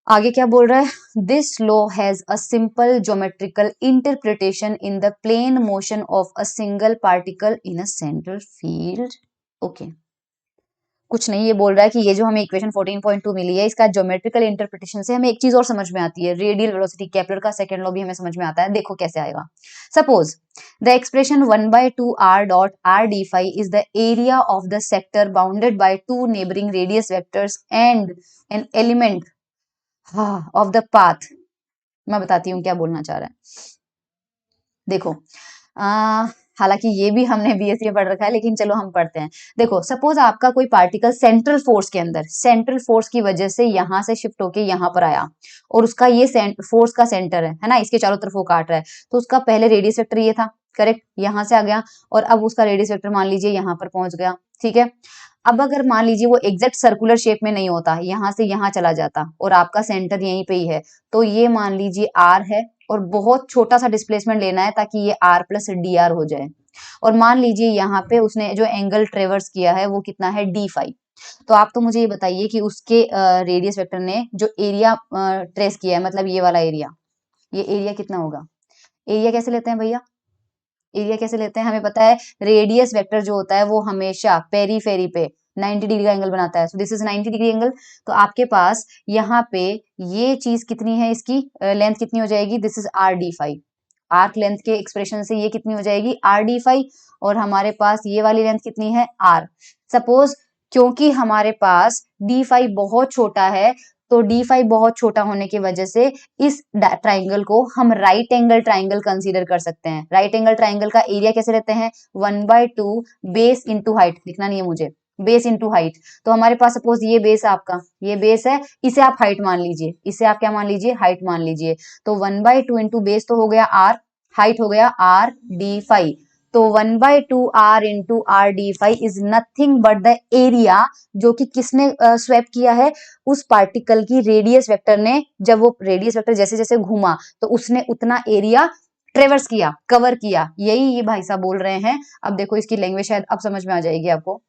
आगे क्या बोल रहा है, this law has a simple geometrical interpretation in the plane motion of a single particle in a central field. Okay, कुछ नहीं, ये बोल रहा है कि ये जो हमें इक्वेशन 14.2 मिली है इसका ज्योमेट्रिकल इंटरप्रिटेशन से हमें एक चीज और समझ में आती है, रेडियल वेलोसिटी, केपलर का सेकंड लॉ भी हमें समझ में आता है। देखो कैसे आएगा। Suppose the expression 1/2 r dot r d phi is the area of the sector bounded by two neighbouring radius vectors and an element of the path. मैं बताती हूँ क्या बोलना चाह रहा है। देखो हालांकि ये भी हमने बीएससी में पढ़ रखा है, लेकिन चलो हम पढ़ते हैं। देखो सपोज आपका कोई पार्टिकल सेंट्रल फोर्स के अंदर, सेंट्रल फोर्स की वजह से यहाँ से शिफ्ट होके यहाँ पर आया, और उसका ये फोर्स का सेंटर है ना, इसके चारों तरफ वो काट रहा है, तो उसका पहले रेडियस वेक्टर ये था, करेक्ट, यहाँ से आ गया, और अब उसका रेडियस वेक्टर मान लीजिए यहाँ पर पहुंच गया, ठीक है। अब अगर मान लीजिए वो एग्जैक्ट सर्कुलर शेप में नहीं होता, यहाँ से यहाँ चला जाता और आपका सेंटर यहीं पे ही है, तो ये मान लीजिए आर है, और बहुत छोटा सा डिस्प्लेसमेंट लेना है ताकि ये आर प्लस डी आर हो जाए। और मान लीजिए यहाँ पे उसने जो एंगल ट्रेवर्स किया है वो कितना है, d5। तो आप तो मुझे ये बताइए कि उसके रेडियस वेक्टर ने जो एरिया ट्रेस किया है, मतलब ये वाला एरिया, ये एरिया कितना होगा। एरिया कैसे लेते हैं भैया, एरिया कैसे लेते हैं, हमें पता है रेडियस वेक्टर जो होता है वो हमेशा पेरीफेरी पे 90 डिग्री का एंगल बनाता है, so this is 90 degree angle. तो आपके पास यहाँ पे ये चीज कितनी है, इसकी लेंथ कितनी हो जाएगी, this is are D five. Arc length के एक्सप्रेशन से ये कितनी हो जाएगी, आर डी फाइव, और हमारे पास ये वाली लेंथ कितनी है, आर। सपोज क्योंकि हमारे पास डी फाइव बहुत छोटा है, तो डी फाइव बहुत छोटा होने की वजह से इस ट्राइंगल को हम राइट एंगल ट्राइंगल कंसीडर कर सकते हैं। राइट एंगल ट्राइंगल का एरिया कैसे लेते हैं, 1/2 बेस इंटू हाइट, लिखना नहीं है मुझे, बेस इंटू हाइट। तो हमारे पास सपोज ये बेस आपका, ये बेस है, इसे आप हाइट मान लीजिए, इसे आप क्या मान लीजिए, हाइट मान लीजिए। तो 1/2 इंटू बेस तो हो गया आर, हाइट हो गया आर डी फाइव। तो 1/2 R into R D five is nothing but the area, जो कि किसने स्वैप किया है, उस पार्टिकल की रेडियस वेक्टर ने। जब वो रेडियस वेक्टर जैसे जैसे घूमा तो उसने उतना एरिया ट्रेवर्स किया, कवर किया, यही ये भाई साहब बोल रहे हैं। अब देखो इसकी लैंग्वेज शायद अब समझ में आ जाएगी आपको।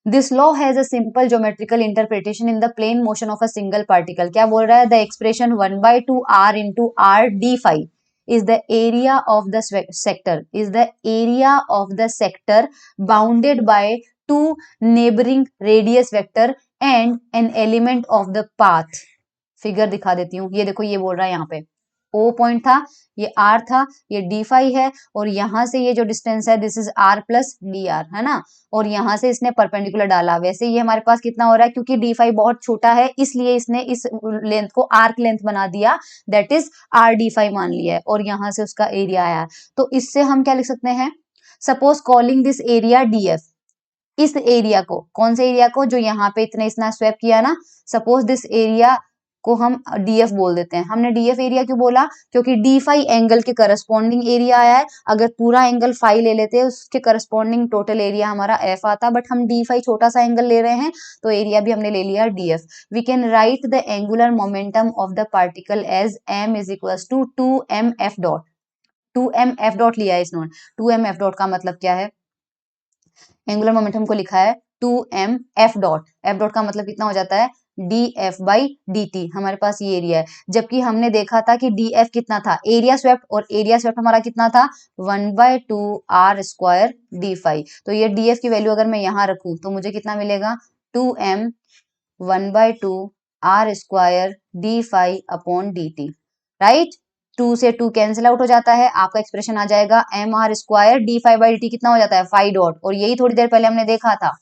This law has a simple geometrical interpretation in the plane motion of a single particle. क्या बोल रहा है, the expression 1/2 R into R D five is the area of the sector, is the area of the sector bounded by two neighboring radius vector and an element of the path। Figure दिखा देती हूँ, ये देखो ये बोल रहा है यहाँ पे O पॉइंट था, ये R था, ये D5 है, और यहाँ से ये जो डिस्टेंस है this is R plus D R, है ना। और यहाँ से इसने परपेंडिकुलर डाला, वैसे ये हमारे पास कितना हो रहा है, क्योंकि D5 बहुत छोटा है इसलिए इसने इस लेंथ को आर्क लेंथ बना दिया, दैट इज R D5 मान लिया है, और यहाँ से उसका एरिया आया। तो इससे हम क्या लिख सकते हैं, suppose calling this area DF, इस एरिया को, कौन से एरिया को, जो यहाँ पे इतने इसने स्वैप किया ना, सपोज दिस एरिया को हम डीएफ बोल देते हैं। हमने डीएफ एरिया क्यों बोला, क्योंकि डी फाई एंगल के करस्पॉन्डिंग एरिया आया है। अगर पूरा एंगल फाई ले लेते उसके करस्पॉन्डिंग टोटल एरिया हमारा एफ आता, बट हम डी फाई छोटा सा एंगल ले रहे हैं तो एरिया भी हमने ले लिया DF. We can write the angular momentum of the particle as m is equal to 2m f dot. 2m f dot लिया है इसने। 2m f डॉट का मतलब क्या है, एंगुलर मोमेंटम को लिखा है 2m f dot. f dot का मतलब कितना हो जाता है, df बाई dt। हमारे पास ये एरिया है, जबकि हमने देखा था कि df कितना था, एरिया स्वेप्ट, और एरिया स्वेप्ट हमारा कितना था, 1/2 r स्क्वायर d5। तो ये df की वैल्यू अगर मैं यहाँ रखूं तो मुझे कितना मिलेगा, 2m 1/2 r square d5 upon dt, right. 2 से 2 कैंसिल आउट हो जाता है, आपका एक्सप्रेशन आ जाएगा M are square D five by D कितना हो जाता है, फाइव डॉट। और यही थोड़ी देर पहले हमने देखा था,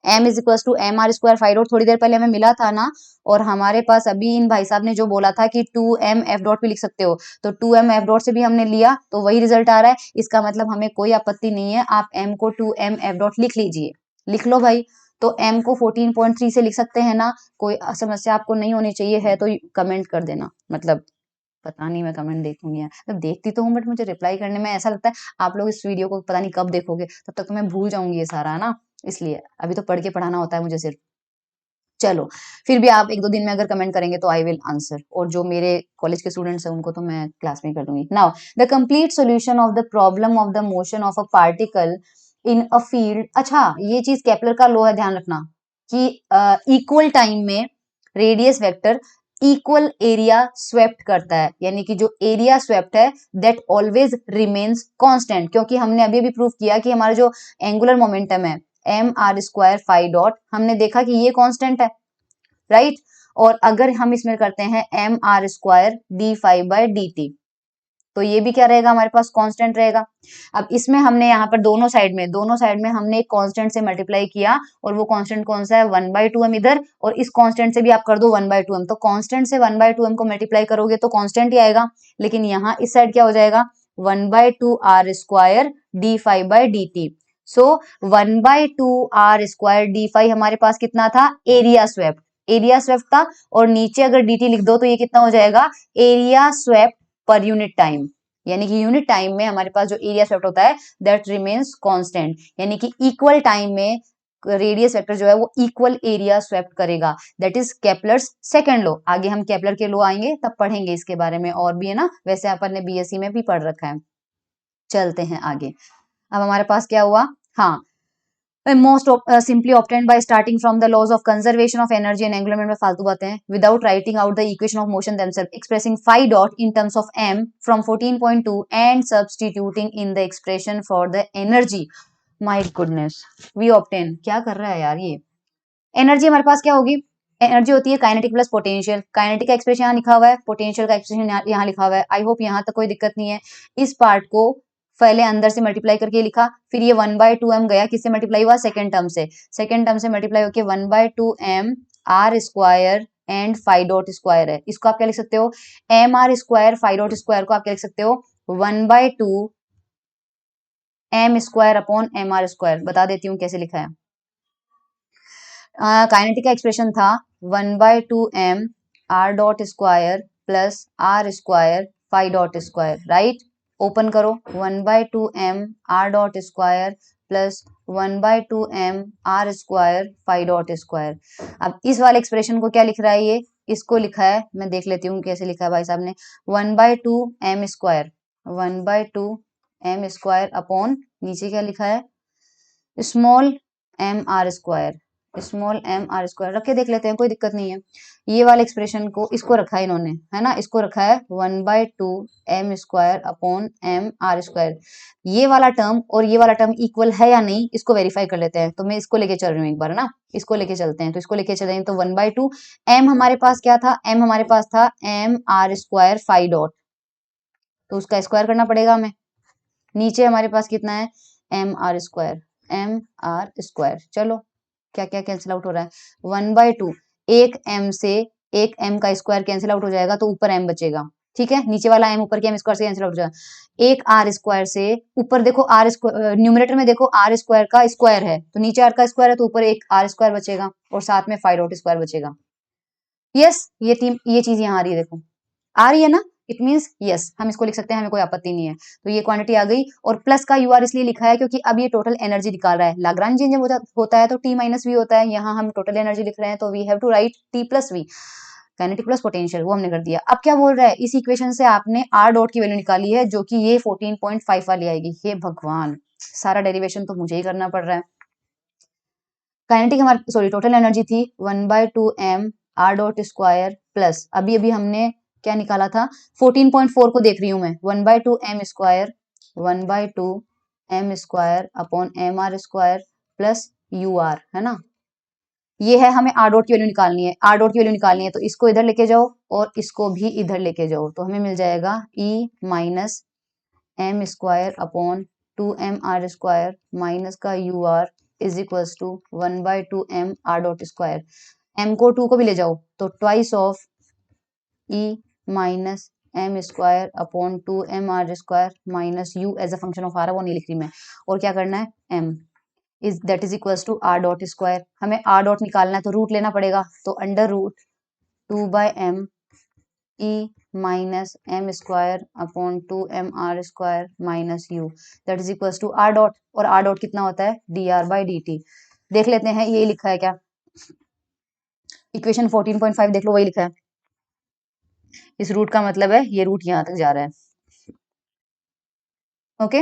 m is equal to M are square five dot, थोड़ी देर पहले हमें मिला था ना। और हमारे पास अभी इन भाई साहब ने जो बोला था कि 2m f डॉट भी लिख सकते हो, तो 2m f डॉट से भी हमने लिया तो वही रिजल्ट आ रहा है। इसका मतलब हमें कोई आपत्ति नहीं है, आप m को 2m f डॉट लिख लीजिए, लिख लो भाई। तो m को 14.3 से लिख सकते हैं ना, कोई समस्या आपको नहीं होनी चाहिए, है तो कमेंट कर देना। मतलब पता नहीं, मैं कमेंट देखूंगी मतलब देखती तो हूँ, बट मुझे रिप्लाई करने में ऐसा लगता है आप लोग इस वीडियो को पता नहीं कब देखोगे, तब तक तो मैं भूल जाऊंगी ये सारा, है ना। इसलिए अभी तो पढ़ के पढ़ाना होता है मुझे सिर्फ। चलो फिर भी आप 1-2 दिन में अगर कमेंट करेंगे तो आई विल आंसर, और जो मेरे कॉलेज के स्टूडेंट्स हैं उनको तो मैं क्लास में कर दूंगी। Now the complete solution of the problem of the motion of a particle in a field. अच्छा ये चीज केपलर का लॉ है, ध्यान रखना कि इक्वल टाइम में radius vector equal area swept करता है, यानी कि जो एरिया स्वेप्ट है दैट ऑलवेज रिमेन्स कांस्टेंट, क्योंकि हमने अभी भी प्रूव किया कि हमारा जो एंगुलर मोमेंटम है M are square five dot, हमने देखा कि ये कांस्टेंट है, राइट। और अगर हम इसमें करते हैं M are square D five by D T, तो ये भी क्या रहेगा हमारे पास, कांस्टेंट रहेगा। अब इसमें हमने यहाँ पर दोनों साइड में हमने एक कांस्टेंट से मल्टीप्लाई किया, और वो कांस्टेंट कौन सा है, 1/2m इधर, और इस कांस्टेंट से भी आप कर दो 1/2m। तो कांस्टेंट से 1/2m को मल्टीप्लाई करोगे तो कांस्टेंट ही आएगा, लेकिन यहाँ इस साइड क्या हो जाएगा, 1/2r² d∅/dt। सो 1/2r² d∅ हमारे पास कितना था, एरिया स्वेप्ट, एरिया स्वेप्ट था, और नीचे अगर dt लिख दो तो ये कितना हो जाएगा, area swept per unit time, यानी कि यूनिट टाइम में हमारे पास जो एरिया स्वेप्ट होता है दैट रिमेन्स कांस्टेंट, यानी कि इक्वल टाइम में रेडियस वेक्टर जो है वो इक्वल एरिया स्वेप्ट करेगा, that is Kepler's second law. आगे हम केपलर के लॉ आएंगे तब पढ़ेंगे इसके बारे में, और भी है ना, वैसे अपन ने बीएससी में भी पढ़ रखा है। चलते हैं आगे। अब हमारे पास क्या हुआ, हाँ, most simply obtained by starting from the laws of conservation of energy and angular में फालतू बातें हैं, without writing out the equation of motion themselves, expressing phi dot in terms of m from 14.2 and substituting in the expression for the energy। my goodness, we obtain, क्या कर रहा है यार ये, एनर्जी हमारे पास क्या होगी, एनर्जी होती है काइनेटिक प्लस पोटेंशियल, काइनेटिक का एक्सप्रेशन यहाँ लिखा हुआ है, पोटेंशियल का एक्सप्रेशन यहाँ लिखा हुआ है। आई होप यहाँ तक कोई दिक्कत नहीं है। इस पार्ट को पहले अंदर से मल्टीप्लाई करके लिखा, फिर ये 1/2m गया, किससे मल्टीप्लाई हुआ, सेकंड टर्म से, सेकंड टर्म से मल्टीप्लाई होके 1/2m r² and phi dot square है। इसको आप क्या लिख सकते हो, mr² फाई डॉट स्क्वायर को आप क्या लिख सकते हो, 1/2m² अपॉन mr²। बता देती हूँ कैसे लिखा है। काइनेटिक का एक्सप्रेशन था 1/2m r.² plus r² phi dot square, right. Open करो, 1/2m r.² plus 1/2m r² phi dot square. अब इस वाले एक्सप्रेशन को क्या लिख रहा है ये, इसको लिखा है, मैं देख लेती हूँ कैसे लिखा है भाई साहब ने, 1/2m² 1/2m² अपॉन नीचे क्या लिखा है, स्मॉल mr², स्मॉल mr² रख के देख लेते हैं, कोई दिक्कत नहीं है। ये वाले एक्सप्रेशन को, इसको रखा है इन्होंने, है ना, इसको रखा है 1/2m² अपॉन mr²। ये वाला टर्म और ये वाला टर्म इक्वल है या नहीं, इसको वेरीफाई कर लेते हैं। तो मैं इसको लेके चल रही हूँ एक बार ना, इसको लेके चलते हैं, तो इसको लेके चलें तो 1/2 m हमारे पास क्या था, m हमारे पास था mr² फाई डॉट, तो उसका स्क्वायर करना पड़ेगा हमें। नीचे हमारे पास कितना है, mr², mr², चलो क्या क्या कैंसिल आउट हो रहा है, 1/2, एक m से एक m का स्क्वायर कैंसिल आउट हो जाएगा तो ऊपर m बचेगा, ठीक है, नीचे वाला m ऊपर के m² से कैंसिल आउट हो जाएगा। एक r² से ऊपर देखो, r² न्यूमरेटर में देखो r² का स्क्वायर है, तो नीचे r का स्क्वायर है तो ऊपर एक r² बचेगा और साथ में फाई डॉट स्क्वायर बचेगा। यस, ये चीज यहाँ आ रही है, देखो आ रही है ना, इट मीन्स यस, हम इसको लिख सकते हैं, हमें कोई आपत्ति नहीं है। तो ये क्वांटिटी आ गई, और प्लस का यूआर इसलिए लिखा है क्योंकि अब ये टोटल एनर्जी निकाल रहा है। लाग्रांज जब होता है तो टी माइनस वी होता है, यहाँ हम टोटल एनर्जी लिख रहे हैं तो we have to write T plus V, kinetic plus potential, वो हमने कर दिया। अब क्या बोल रहा है, इस इक्वेशन से आपने आर डॉट की वैल्यू निकाली है जो कि ये 14.5 वाली आएगी। हे भगवान, सारा डेरिवेशन तो मुझे ही करना पड़ रहा है। काइनेटिक हमारे, सॉरी, टोटल एनर्जी थी 1/2m r.² प्लस अभी हमने क्या निकाला था, 14.4 को देख रही हूं मैं, 1/2m² 1/2m² upon mr² plus ur, है ना। ये है, हमें आर डॉट की वैल्यू निकालनी है, आर डॉट की वैल्यू निकालनी है तो इसको इधर लेके जाओ और इसको भी इधर लेके जाओ, तो हमें मिल जाएगा e minus m² upon 2mr² minus का ur is equals to 1/2m r.²। m को 2 को भी ले जाओ तो twice of e minus m² upon 2mr² minus u as a function of r, वो नहीं लिख रही मैं, और क्या करना है, m is that is equals to r.²। हमें r डॉट निकालना है तो रूट लेना पड़ेगा, तो under root 2/m e minus m² upon 2mr² minus u that is equals to r dot, और r डॉट कितना होता है, dr/dt। देख लेते हैं ये लिखा है क्या, इक्वेशन 14.5 देख लो, वही लिखा है। इस रूट का मतलब है ये रूट यहां तक जा रहा है, ओके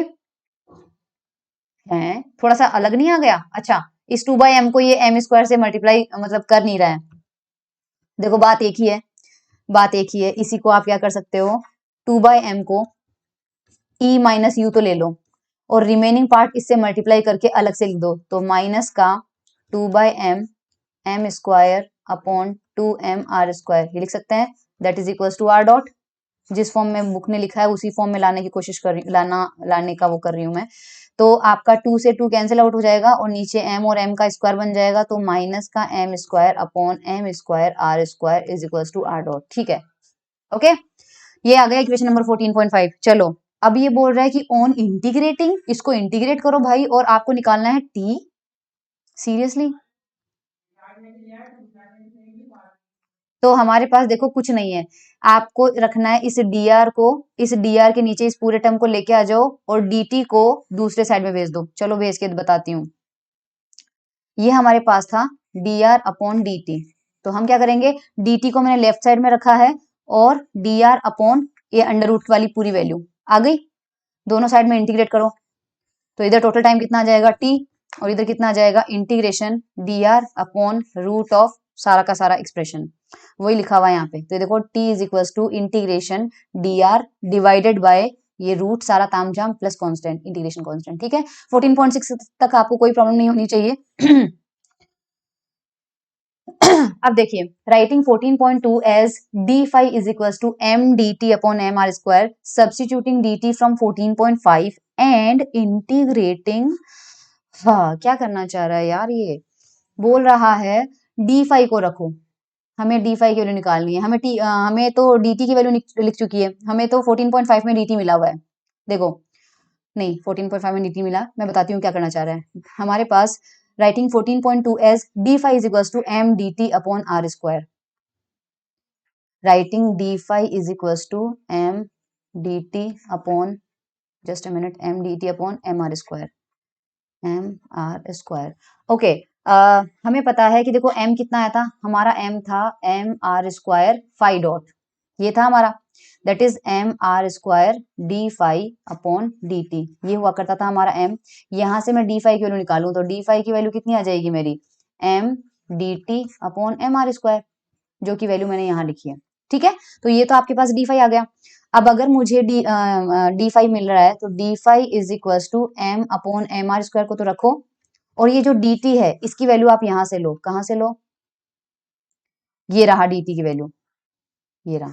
है, थोड़ा सा अलग नहीं आ गया। अच्छा, इस 2/m को ये m² से मल्टीप्लाई मतलब कर नहीं रहा है, देखो बात एक ही है, बात एक ही है। इसी को आप क्या कर सकते हो, 2/m को e माइनस यू तो ले लो और रिमेनिंग पार्ट इससे मल्टीप्लाई करके अलग से लिख दो, तो माइनस का 2/m m² अपॉन 2mr², ये लिख सकते हैं, that is equals to r dot. जिस फॉर्म में बुक ने लिखा है उसी फॉर्म में लाने की कोशिश कर रही, लाने का वो कर रही हूँ मैं। तो आपका 2 से 2 कैंसिल आउट हो जाएगा और नीचे m और m का स्क्वायर बन जाएगा, तो माइनस का m² upon m² r² is equals to r dot, ठीक है, ओके। ये आ गया इक्वेशन नंबर 14.5। चलो अब ये बोल रहा है कि ऑन इंटीग्रेटिंग, इसको इंटीग्रेट करो भाई और आपको निकालना है t। सीरियसली? तो हमारे पास देखो कुछ नहीं है, आपको रखना है इस dr को, इस dr के नीचे इस पूरे टर्म को लेके आ जाओ और dt को दूसरे साइड में भेज दो। चलो भेज के बताती हूँ। ये हमारे पास था dr अपॉन dt, तो हम क्या करेंगे, dt को मैंने लेफ्ट साइड में रखा है और dr अपॉन ये अंडर रूट वाली पूरी वैल्यू आ गई, दोनों साइड में इंटीग्रेट करो तो इधर टोटल टाइम कितना आ जाएगा t, और इधर कितना आ जाएगा integration dr upon root of सारा का सारा एक्सप्रेशन, वही लिखा हुआ है यहाँ पे। तो देखो t is equal to integration dr divided by ये रूट सारा तामझाम प्लस कांस्टेंट, इंटीग्रेशन कांस्टेंट। ठीक है, 14.6 तक आपको कोई प्रॉब्लम नहीं होनी चाहिए। अब देखिए, writing 14.2 as d phi is equal to m dt upon m r square, substituting dt from 14.5 and integrating. हाँ, क्या करना चाह रहा है यार, ये बोल रहा है d phi को रखो, हमें d phi की वैल्यू निकालनी है, हमें तो dt की वैल्यू लिख चुकी है, हमें तो 14.5 में dt मिला हुआ है। देखो नहीं, 14.5 में dt मिला, मैं बताती हूँ क्या करना चाह रहा है हमारे पास। Writing 14.2 as d phi is equal to m dt upon r square, writing d phi is equal to m dt upon, just a minute, m dt upon m r square, m r square. Okay, हमें पता है कि देखो m कितना आया था, हमारा m था m r square phi dot, ये था हमारा, that is m r square d phi upon dt, ये हुआ करता था हमारा m। यहां से मैं d फाई की वैल्यू निकालूं तो d फाई की वैल्यू कितनी आ जाएगी मेरी, m dt upon m r square, जो की वैल्यू मैंने यहाँ लिखी है। ठीक है, तो ये तो आपके पास d फाई आ गया। अब अगर मुझे d फाई मिल रहा है तो d phi is equal to m upon m are square को तो रखो, और ये जो dt है इसकी वैल्यू आप यहां से लो, कहां से लो, ये रहा dt की वैल्यू, ये रहा,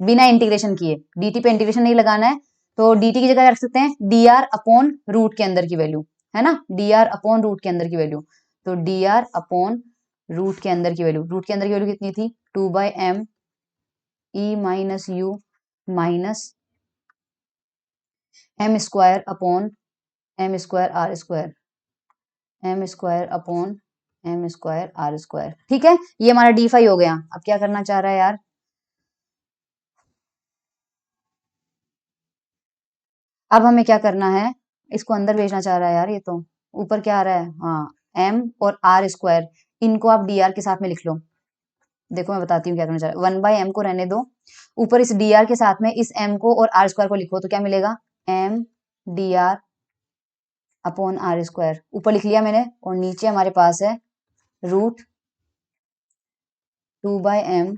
बिना इंटीग्रेशन किए, dt पे इंटीग्रेशन नहीं लगाना है, तो dt की जगह रख सकते हैं dr अपॉन रूट के अंदर की वैल्यू, है ना, dr अपॉन रूट के अंदर की वैल्यू, तो dr अपॉन रूट के अंदर की वैल्यू, रूट के अंदर की वैल्यू कितनी थी, 2/m e minus u minus m square upon m square r square, m square upon m square r square. ठीक है, ये हमारा d फाई हो गया। अब क्या करना चाह रहा है यार, अब हमें क्या करना है, इसको अंदर भेजना चाह रहा है यार, ये तो ऊपर क्या आ रहा है, हाँ m और r स्क्वायर, इनको आप dr के साथ में लिख लो। देखो मैं बताती हूँ क्या करना चाह रहा है, 1/m को रहने दो, ऊपर इस dr के साथ में इस m को और r स्क्वायर को लिखो तो क्या मिलेगा, m dr upon r square, ऊपर लिख लिया मैंने, और नीचे हमारे पास है root 2/m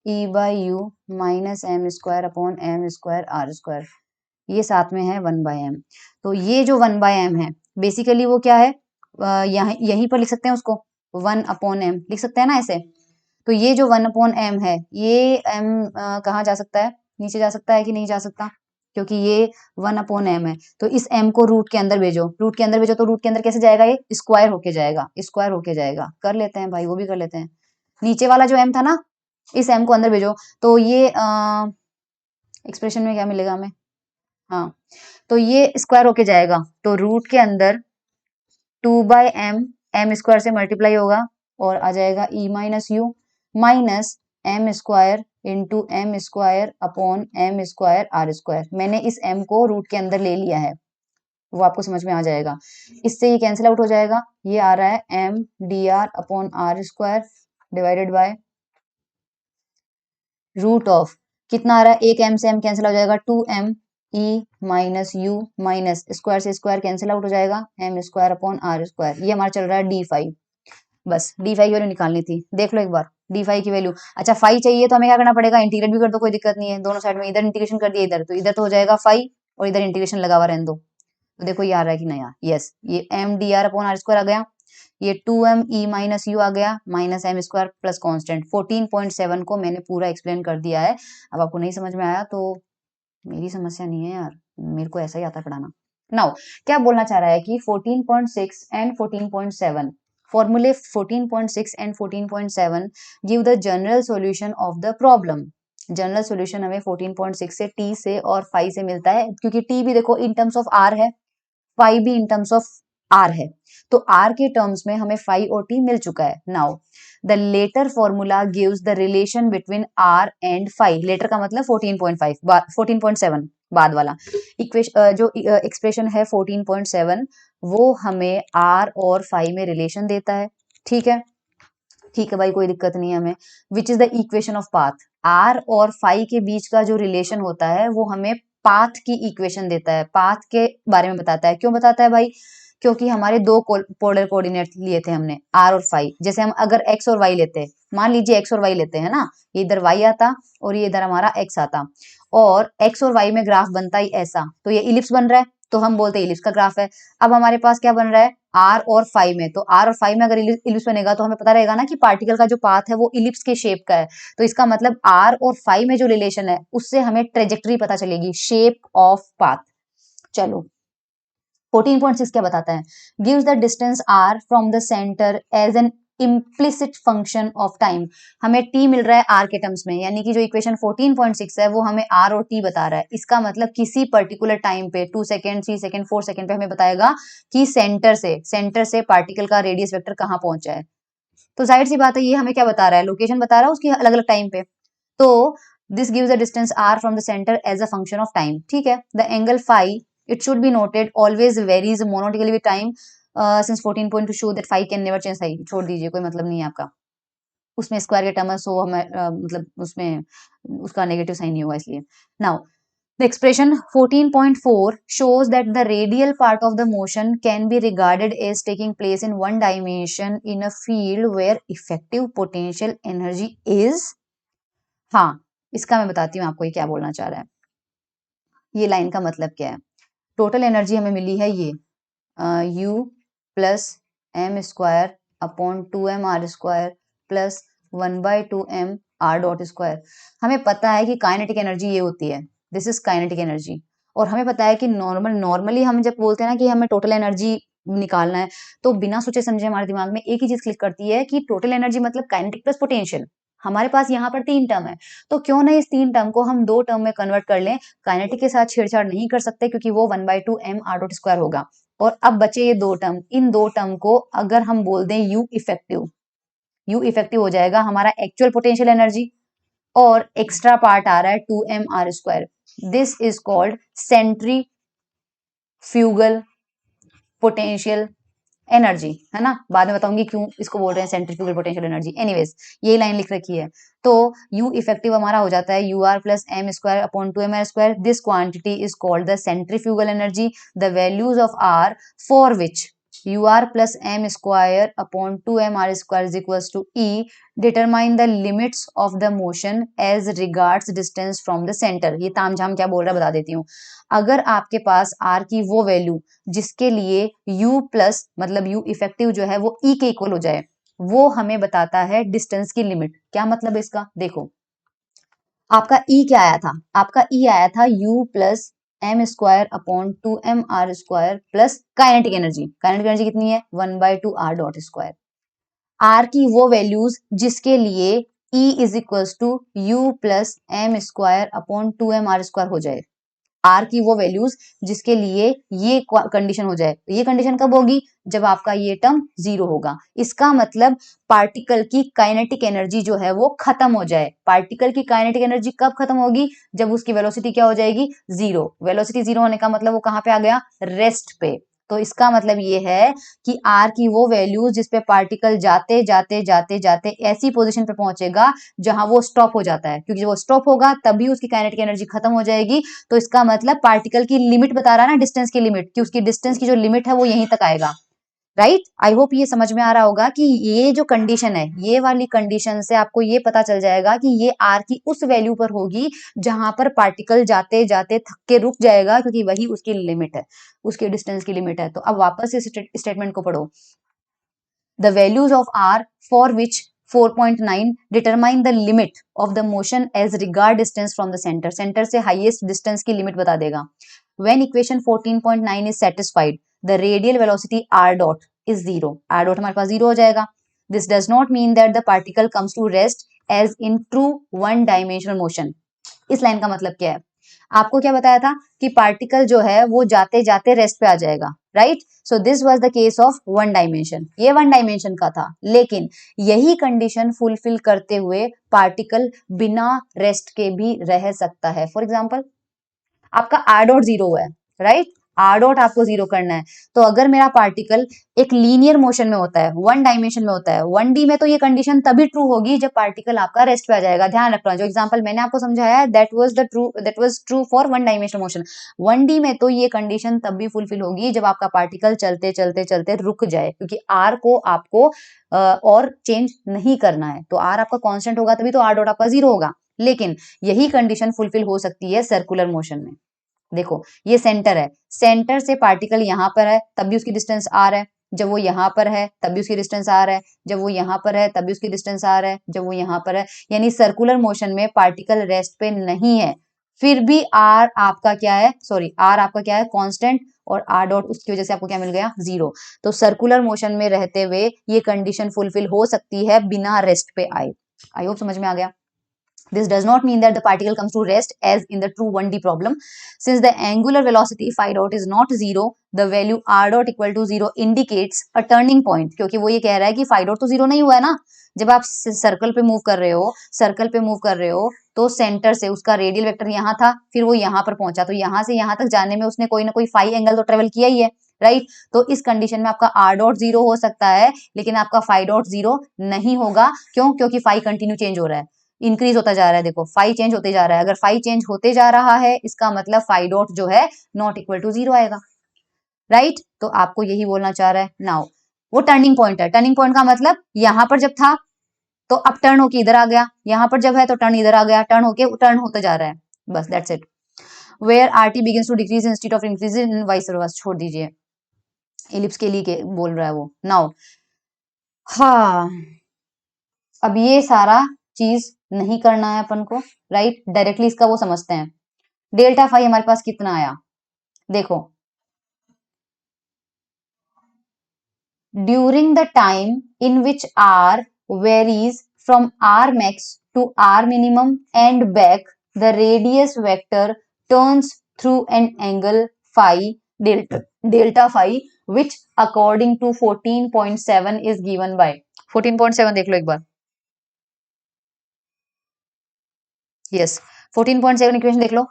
e by u minus m square upon m square r square, ये साथ में है 1/m। तो ये जो 1/m है बेसिकली वो क्या है, यहीं पर लिख सकते हैं उसको, 1/m लिख सकते हैं ना ऐसे। तो ये जो 1/m है, ये m कहाँ जा सकता है, नीचे जा सकता है कि नहीं जा सकता, क्योंकि ये 1/m है, तो इस m को रूट के अंदर भेजो, रूट के अंदर भेजो तो रूट के अंदर कैसे जाएगा, ये स्क्वायर होके जाएगा, स्क्वायर होके जाएगा, कर लेते हैं भाई, वो भी कर लेते हैं। नीचे वाला जो m था ना, इस m को अंदर भेजो तो ये एक्सप्रेशन में क्या मिलेगा हमें, हाँ, तो ये स्क्वायर होके जाएगा, तो रूट के अंदर 2/m, m स्क्वायर से मल्टीप्लाई होगा और आ जाएगा e minus u minus m square into m square upon m square r square. मैंने इस m को रूट के अंदर ले लिया है, वो आपको समझ में आ जाएगा, इससे ये कैंसिल आउट हो जाएगा, ये आ रहा है m dr upon r square divided by root of, कितना आ रहा है, एक m से m कैंसिल हो जाएगा, 2m e minus u minus square से स्क्वायर कैंसिल आउट हो जाएगा, m square upon r square. ये हमारा चल रहा है d फाई, बस d फाई की वैल्यू निकालनी थी, देख लो एक बार d फाई की वैल्यू। अच्छा फाई चाहिए तो हमें क्या करना पड़ेगा, इंटीग्रेट भी कर दो, कोई दिक्कत नहीं है, दोनों साइड में इधर इंटीग्रेशन कर दिया, इधर तो हो जाएगा फाई और इधर इंटीग्रेशन लगा हुआ रहने दो। तो देखो ये आ रहा है कि नहीं, यस, ये m dr upon r square आ गया, ये 2m e माइनस यू आ गया minus m square plus constant. 14.7 को मैंने पूरा एक्सप्लेन कर दिया है, अब आपको नहीं समझ में आया तो मेरी समस्या नहीं है यार, मेरे को ऐसा ही आता है पढ़ाना। नाउ क्या बोलना चाह रहा है कि 14.6 and 14.7 formulate 14.6 and 14.7 give the general solution of the problem, general solution हमें 14.6 से t से और 5 से मिलता है, क्योंकि t भी देखो इन टर्म्स ऑफ r है, 5 भी इन टर्म्स ऑफ r है, तो r के टर्म्स में हमें 5 और t मिल चुका है। Now the latter formula gives the relation between r and 5, latter का मतलब 14.5 14.7 बाद वाला इक्वेशन, जो एक्सप्रेशन है 14.7 वो हमें r और 5 में रिलेशन देता है। ठीक है, ठीक है भाई, कोई दिक्कत नहीं है हमें। Which is the equation of path, r और फाई के बीच का जो रिलेशन होता है वो हमें पाथ की इक्वेशन देता है, पाथ के बारे में बताता है। क्यों बताता है भाई? क्योंकि हमारे दो पोलर कोऑर्डिनेट लिए थे हमने, आर और फाई। जैसे हम अगर एक्स और वाई लेते, मान लीजिए एक्स और वाई लेते हैं ना, ये इधर वाई आता और ये इधर हमारा एक्स आता, और एक्स और वाई में ग्राफ बनता ही ऐसा, तो ये इलिप्स बन रहा है, तो हम बोलते हैं इलिप्स का ग्राफ है। अब हमारे पास क्या बन रहा है? आर और फाई में, तो आर और फाई में अगर इलिप्स बनेगा तो हमें पता रहेगा ना कि पार्टिकल का जो पाथ है वो इलिप्स के शेप का है, तो इसका मतलब आर और फाई में जो रिलेशन है उससे हमें ट्रेजेक्टरी पता चलेगी, शेप ऑफ पाथ। चलो 14.6 क्या बताता है? Gives the distance r from the centre as an implicit function of time. हमें t मिल रहा है r के टर्म्स में, यानी कि जो इक्वेशन 14.6 है वो हमें r और t बता रहा है। इसका मतलब किसी पर्टिकुलर टाइम पे 2 सेकेंड 3 सेकेंड 4 सेकेंड पे हमें बताएगा कि सेंटर से पार्टिकल का रेडियस वेक्टर कहाँ पहुंचा है। तो जाहिर सी बात है ये हमें क्या बता रहा है? लोकेशन बता रहा है उसकी अलग अलग टाइम पे। तो this gives the distance r from the centre as a function of time. ठीक है, the angle phi, it should be noted, always varies monotonically with time, since 14 point to show that phi can never change। side छोड़ दीजिए, कोई मतलब नहीं है आपका, उसमें स्क्वायर के टर्म है, सो हमें मतलब उसमें उसका नेगेटिव साइन नहीं होगा इसलिए। Now the expression 14.4 shows that the radial part of the motion can be regarded as taking place in one dimension in a field where effective potential energy is। हाँ, इसका मैं बताती हूँ आपको ये क्या बोलना चाह रहा है, ये लाइन का मतलब क्या है। टोटल एनर्जी हमें मिली है ये u plus m square upon 2m r square plus 1/2m r dot square. हमें पता है कि काइनेटिक एनर्जी ये होती है, दिस इज काइनेटिक एनर्जी। और हमें पता है कि नॉर्मली हम जब बोलते हैं ना कि हमें टोटल एनर्जी निकालना है, तो बिना सोचे समझे हमारे दिमाग में एक ही चीज क्लिक करती है कि टोटल एनर्जी मतलब काइनेटिक प्लस पोटेंशियल। हमारे पास यहाँ पर 3 टर्म है, तो क्यों ना इस 3 टर्म को हम 2 टर्म में कन्वर्ट कर लें। काइनेटिक के साथ छेड़छाड़ नहीं कर सकते क्योंकि वो 1/2m आर डॉट स्क्वायर होगा। और अब बचे ये 2 टर्म, इन 2 टर्म को अगर हम बोल दें यू इफेक्टिव, यू इफेक्टिव हो जाएगा हमारा एक्चुअल पोटेंशियल एनर्जी, और एक्स्ट्रा पार्ट आ रहा है 2m r square. This is called centrifugal potential energy, है ना। बाद में बताऊंगी क्यों इसको बोल रहे हैं सेंट्रीफ्यूगल पोटेंशियल एनर्जी। एनीवेज यही लाइन लिख रखी है, तो U इफेक्टिव हमारा हो जाता है UR plus m square upon 2m r square. This quantity is called the centrifugal energy. The values of R for which UR plus m square upon 2m r square is equals to E determine the limits of the motion as regards distance from the centre. ये तामझाम क्या बोल रहा है बता देती हूँ। अगर आपके पास R की वो वैल्यू जिसके लिए U प्लस मतलब U इफेक्टिव जो है वो E के इक्वल हो जाए, वो हमें बताता है डिस्टेंस की लिमिट। क्या मतलब है इसका? देखो आपका E क्या आया था? आपका E आया था U plus m square upon 2m r square plus kinetic energy. Kinetic energy कितनी है? 1/2 आर डॉट स्क्वायर। आर की वो वैल्यूज जिसके लिए E is equals to U plus m square upon 2m r square हो जाए। आर की वो वैल्यूज जिसके लिए ये कंडीशन हो जाए। ये कंडीशन कब होगी? जब आपका ये टर्म 0 होगा। इसका मतलब पार्टिकल की काइनेटिक एनर्जी जो है वो खत्म हो जाए। पार्टिकल की काइनेटिक एनर्जी कब खत्म होगी? जब उसकी वेलोसिटी क्या हो जाएगी? 0। वेलोसिटी 0 होने का मतलब वो कहाँ पे आ गया? रेस्ट पे। तो इसका मतलब ये है कि आर की वो वैल्यूज जिस पे पार्टिकल जाते जाते जाते जाते ऐसी पोजीशन पे पहुंचेगा जहां वो स्टॉप हो जाता है, क्योंकि जब वो स्टॉप होगा तभी उसकी काइनेटिक एनर्जी खत्म हो जाएगी। तो इसका मतलब पार्टिकल की लिमिट बता रहा है ना, डिस्टेंस की लिमिट, कि उसकी डिस्टेंस की जो लिमिट है वो यहीं तक आएगा। राइट, आई होप ये समझ में आ रहा होगा कि ये जो कंडीशन है, ये वाली कंडीशन से आपको ये पता चल जाएगा कि ये आर की उस वैल्यू पर होगी जहां पर पार्टिकल जाते जाते थक के रुक जाएगा, क्योंकि वही उसकी लिमिट है, उसकी डिस्टेंस की लिमिट है। तो अब वापस इस स्टेटमेंट को पढ़ो। The values of R for which 4.9 determine the limit of the motion as regard distance from the center। center से highest distance की limit बता देगा। When equation 14.9 is satisfied, the radial velocity R dot is 0। R dot हमारे पास 0 हो जाएगा। This does not mean that the particle comes to rest as in true one dimensional motion. इस line का मतलब क्या है? आपको क्या बताया था कि पार्टिकल जो है वो जाते जाते रेस्ट पे आ जाएगा, right? So this was the case of one dimension, ये वन डायमेंशन का था, लेकिन यही कंडीशन फुलफिल करते हुए पार्टिकल बिना रेस्ट के भी रह सकता है। फॉर एग्जाम्पल, आपका आर डॉट जीरो है, राइट? आर डॉट आपको जीरो करना है, तो अगर मेरा पार्टिकल एक लीनियर मोशन में होता है, वन डायमेंशन में होता है, वन डी में, तो ये कंडीशन तभी ट्रू होगी जब पार्टिकल आपका रेस्ट पे आ जाएगा। ध्यान रखना, जो एग्जांपल मैंने आपको समझाया है that was true for one dimensional motion. One D में तो ये कंडीशन तब भी फुलफिल होगी जब आपका पार्टिकल चलते चलते चलते रुक जाए, क्योंकि आर को आपको और चेंज नहीं करना है, तो आर आपका कांस्टेंट होगा तभी तो आर डॉट आपका जीरो होगा। लेकिन यही कंडीशन फुलफिल हो सकती है सर्कुलर मोशन में। देखो, ये सेंटर है, सेंटर से पार्टिकल यहाँ पर है तब भी उसकी डिस्टेंस आर है, जब वो यहाँ पर है तब भी उसकी डिस्टेंस आर है, जब वो यहाँ पर है तब भी उसकी डिस्टेंस आर है, जब वो यहाँ पर है, यानी सर्कुलर मोशन में पार्टिकल रेस्ट पे नहीं है, फिर भी आर आपका क्या है, सॉरी, आर आपका क्या है, कांस्टेंट, और आर डॉट उसकी वजह से आपको क्या मिल गया, जीरो। तो सर्कुलर मोशन में रहते हुए ये कंडीशन फुलफिल हो सकती है बिना रेस्ट पे आए। आई होप समझ में आ गया। This does not mean that the particle comes to rest as in the true 1D problem. Since the angular velocity phi dot is not zero, the value r dot equal to zero indicates a turning point. क्योंकि वो ये कह रहा है कि phi dot तो zero नहीं हुआ है ना, जब आप सर्कल पे मूव कर रहे हो, सर्कल पे मूव कर रहे हो, तो सेंटर से उसका रेडियल वेक्टर यहाँ था, फिर वो यहाँ पर पहुंचा, तो यहाँ से यहाँ तक जाने में उसने कोई ना कोई फाई एंगल तो ट्रेवल किया ही है, राइट? तो इस कंडीशन में आपका आर डॉट जीरो हो सकता है, लेकिन आपका फाई डॉट जीरो नहीं होगा। क्यों? क्योंकि फाई कंटिन्यू चेंज हो रहा है, इंक्रीज होता जा रहा है। देखो, फाई चेंज होते जा रहा है, अगर फाई चेंज होते जा रहा है इसका मतलब फाई डॉट जो है नॉट इक्वल टू जीरो आएगा, राइट? तो आपको यही बोलना चाह रहा है। नाउ वो टर्निंग पॉइंट है, टर्निंग पॉइंट का मतलब यहाँ पर जब था तो अब टर्न होके इधर आ गया, यहाँ पर जब है तो टर्न इधर आ गया, टर्न होके टर्न होता जा रहा है, बस that's it. Where r t begins to decrease instead of increase in vice versa, छोड़ दीजिए, इलिप्स के लिए बोल रहा है वो। नाउ हाँ, अब ये सारा चीज नहीं करना है अपन को, राइट? डायरेक्टली इसका वो समझते हैं। डेल्टा फाई हमारे पास कितना आया, देखो, during the time in which r varies from r max to r minimum and back, the radius vector turns through an angle phi delta phi which according to 14.7 is given by 14.7 देख लो एक बार। Yes, 14.7 equation देख लो।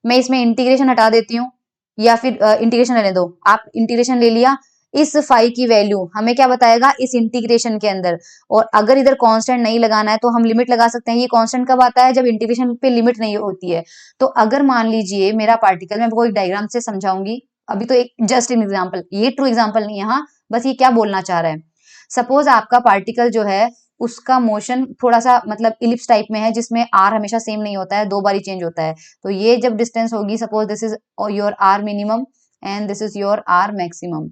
मैं इसमें integration हटा देती हूँ, या फिर इंटीग्रेशन लेने दो, आप इंटीग्रेशन ले लिया, इस फाई की वैल्यू हमें क्या बताएगा इस इंटीग्रेशन के अंदर, और अगर इधर कांस्टेंट नहीं लगाना है तो हम लिमिट लगा सकते हैं। ये कांस्टेंट कब आता है, जब इंटीग्रेशन पे लिमिट नहीं होती है। तो अगर मान लीजिए मेरा पार्टिकल, मैं आपको एक डायग्राम से समझाऊंगी, अभी तो एक जस्ट इन एग्जाम्पल, ये ट्रू एग्जाम्पल नहीं है, हाँ, बस ये क्या बोलना चाह रहा है। सपोज आपका पार्टिकल जो है उसका मोशन थोड़ा सा मतलब इलिप्स टाइप में है, जिसमें आर हमेशा सेम नहीं होता है, दो बारी चेंज होता है। तो ये जब डिस्टेंस होगी, suppose this is your r minimum and this is your r maximum,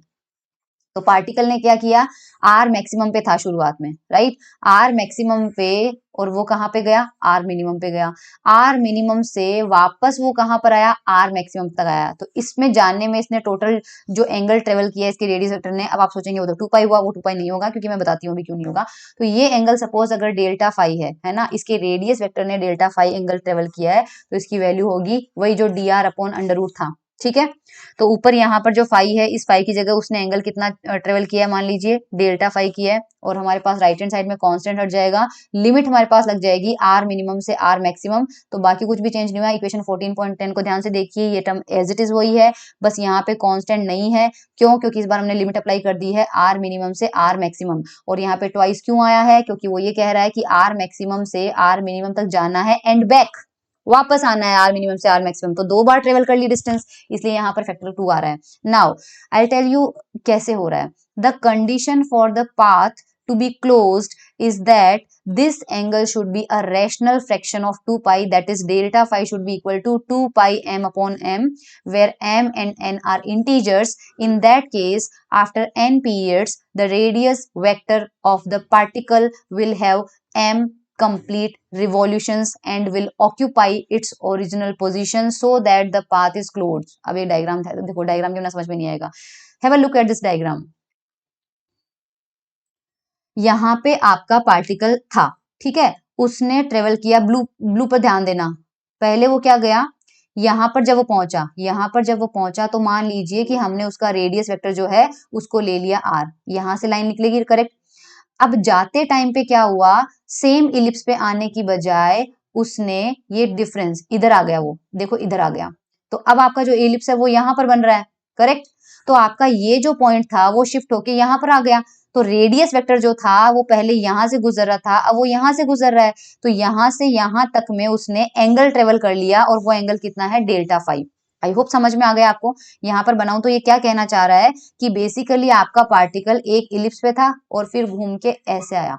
तो पार्टिकल ने क्या किया, आर मैक्सिमम पे था शुरुआत में, राइट? आर मैक्सिमम पे, और वो कहाँ पे गया, आर मिनिमम पे गया, आर मिनिमम से वापस वो कहाँ पर आया, आर मैक्सिमम तक आया। तो इसमें जानने में इसने टोटल जो एंगल ट्रेवल किया इसके रेडियस वेक्टर ने, अब आप सोचेंगे वो तो 2 पाई हुआ, वो 2 पाई नहीं होगा, क्योंकि मैं बताती हूँ अभी क्यों नहीं होगा। तो ये एंगल सपोज अगर डेल्टा फाई है ना, इसके रेडियस वेक्टर ने डेल्टा फाई एंगल ट्रेवल किया है, तो इसकी वैल्यू होगी वही जो d r upon under root था, ठीक है? तो ऊपर यहाँ पर जो फाई है, इस फाई की जगह उसने एंगल कितना ट्रेवल किया है, मान लीजिए डेल्टा फाई किया है, और हमारे पास राइट हैंड साइड में कांस्टेंट हट जाएगा, लिमिट हमारे पास लग जाएगी आर मिनिमम से आर मैक्सिमम, तो बाकी कुछ भी चेंज नहीं हुआ। इक्वेशन 14.10 को ध्यान से देखिए, ये टर्म एज इट इज वही है, बस यहाँ पे कांस्टेंट नहीं है। क्यों? क्योंकि इस बार हमने लिमिट अप्लाई कर दी है आर मिनिमम से आर मैक्सिमम, और यहाँ पे ट्वाइस क्यों आया है, क्योंकि वो ये कह रहा है कि आर मैक्सिमम से आर मिनिमम तक जाना है एंड बैक वापस आना है आर मिनिमम से आर मैक्सिमम, तो दो बार ट्रेवल कर ली डिस्टेंस, इसलिए यहाँ पर फैक्टर 2 आ रहा है। नाउ आई टेल यू कैसे हो रहा है। The condition for the path to be closed is that this angle should be a rational fraction of 2 pi, that is delta phi should be equal to 2 pi m upon m, where m and n are integers. In that case, after n periods, the radius vector of the particle will have m complete revolutions and will occupy its original position so that the path is closed. अब ये diagram था, देखो diagram क्यों ना समझ में नहीं आएगा। Have a look at this diagram. यहाँ पे आपका पार्टिकल था, ठीक है, उसने ट्रेवल किया, ब्लू पर ध्यान देना, पहले वो क्या गया, यहाँ पर जब वो पहुंचा, यहाँ पर जब वो पहुंचा तो मान लीजिए कि हमने उसका रेडियस वेक्टर जो है उसको ले लिया r, यहां से लाइन निकलेगी, करेक्ट। अब जाते टाइम पे क्या हुआ, सेम इलिप्स पे आने की बजाय उसने ये डिफरेंस इधर आ गया, वो देखो इधर आ गया, तो अब आपका जो इलिप्स है वो यहाँ पर बन रहा है, करेक्ट। तो आपका ये जो पॉइंट था वो शिफ्ट होके यहाँ पर आ गया, तो रेडियस वेक्टर जो था वो पहले यहां से गुजर रहा था, अब वो यहां से गुजर रहा है, तो यहां से यहां तक में उसने एंगल ट्रेवल कर लिया, और वो एंगल कितना है, डेल्टा फाइव। आई होप समझ में आ गया आपको। यहाँ पर बनाऊं तो ये क्या कहना चाह रहा है कि बेसिकली आपका पार्टिकल एक इलिप्स पे था और फिर घूम के ऐसे आया,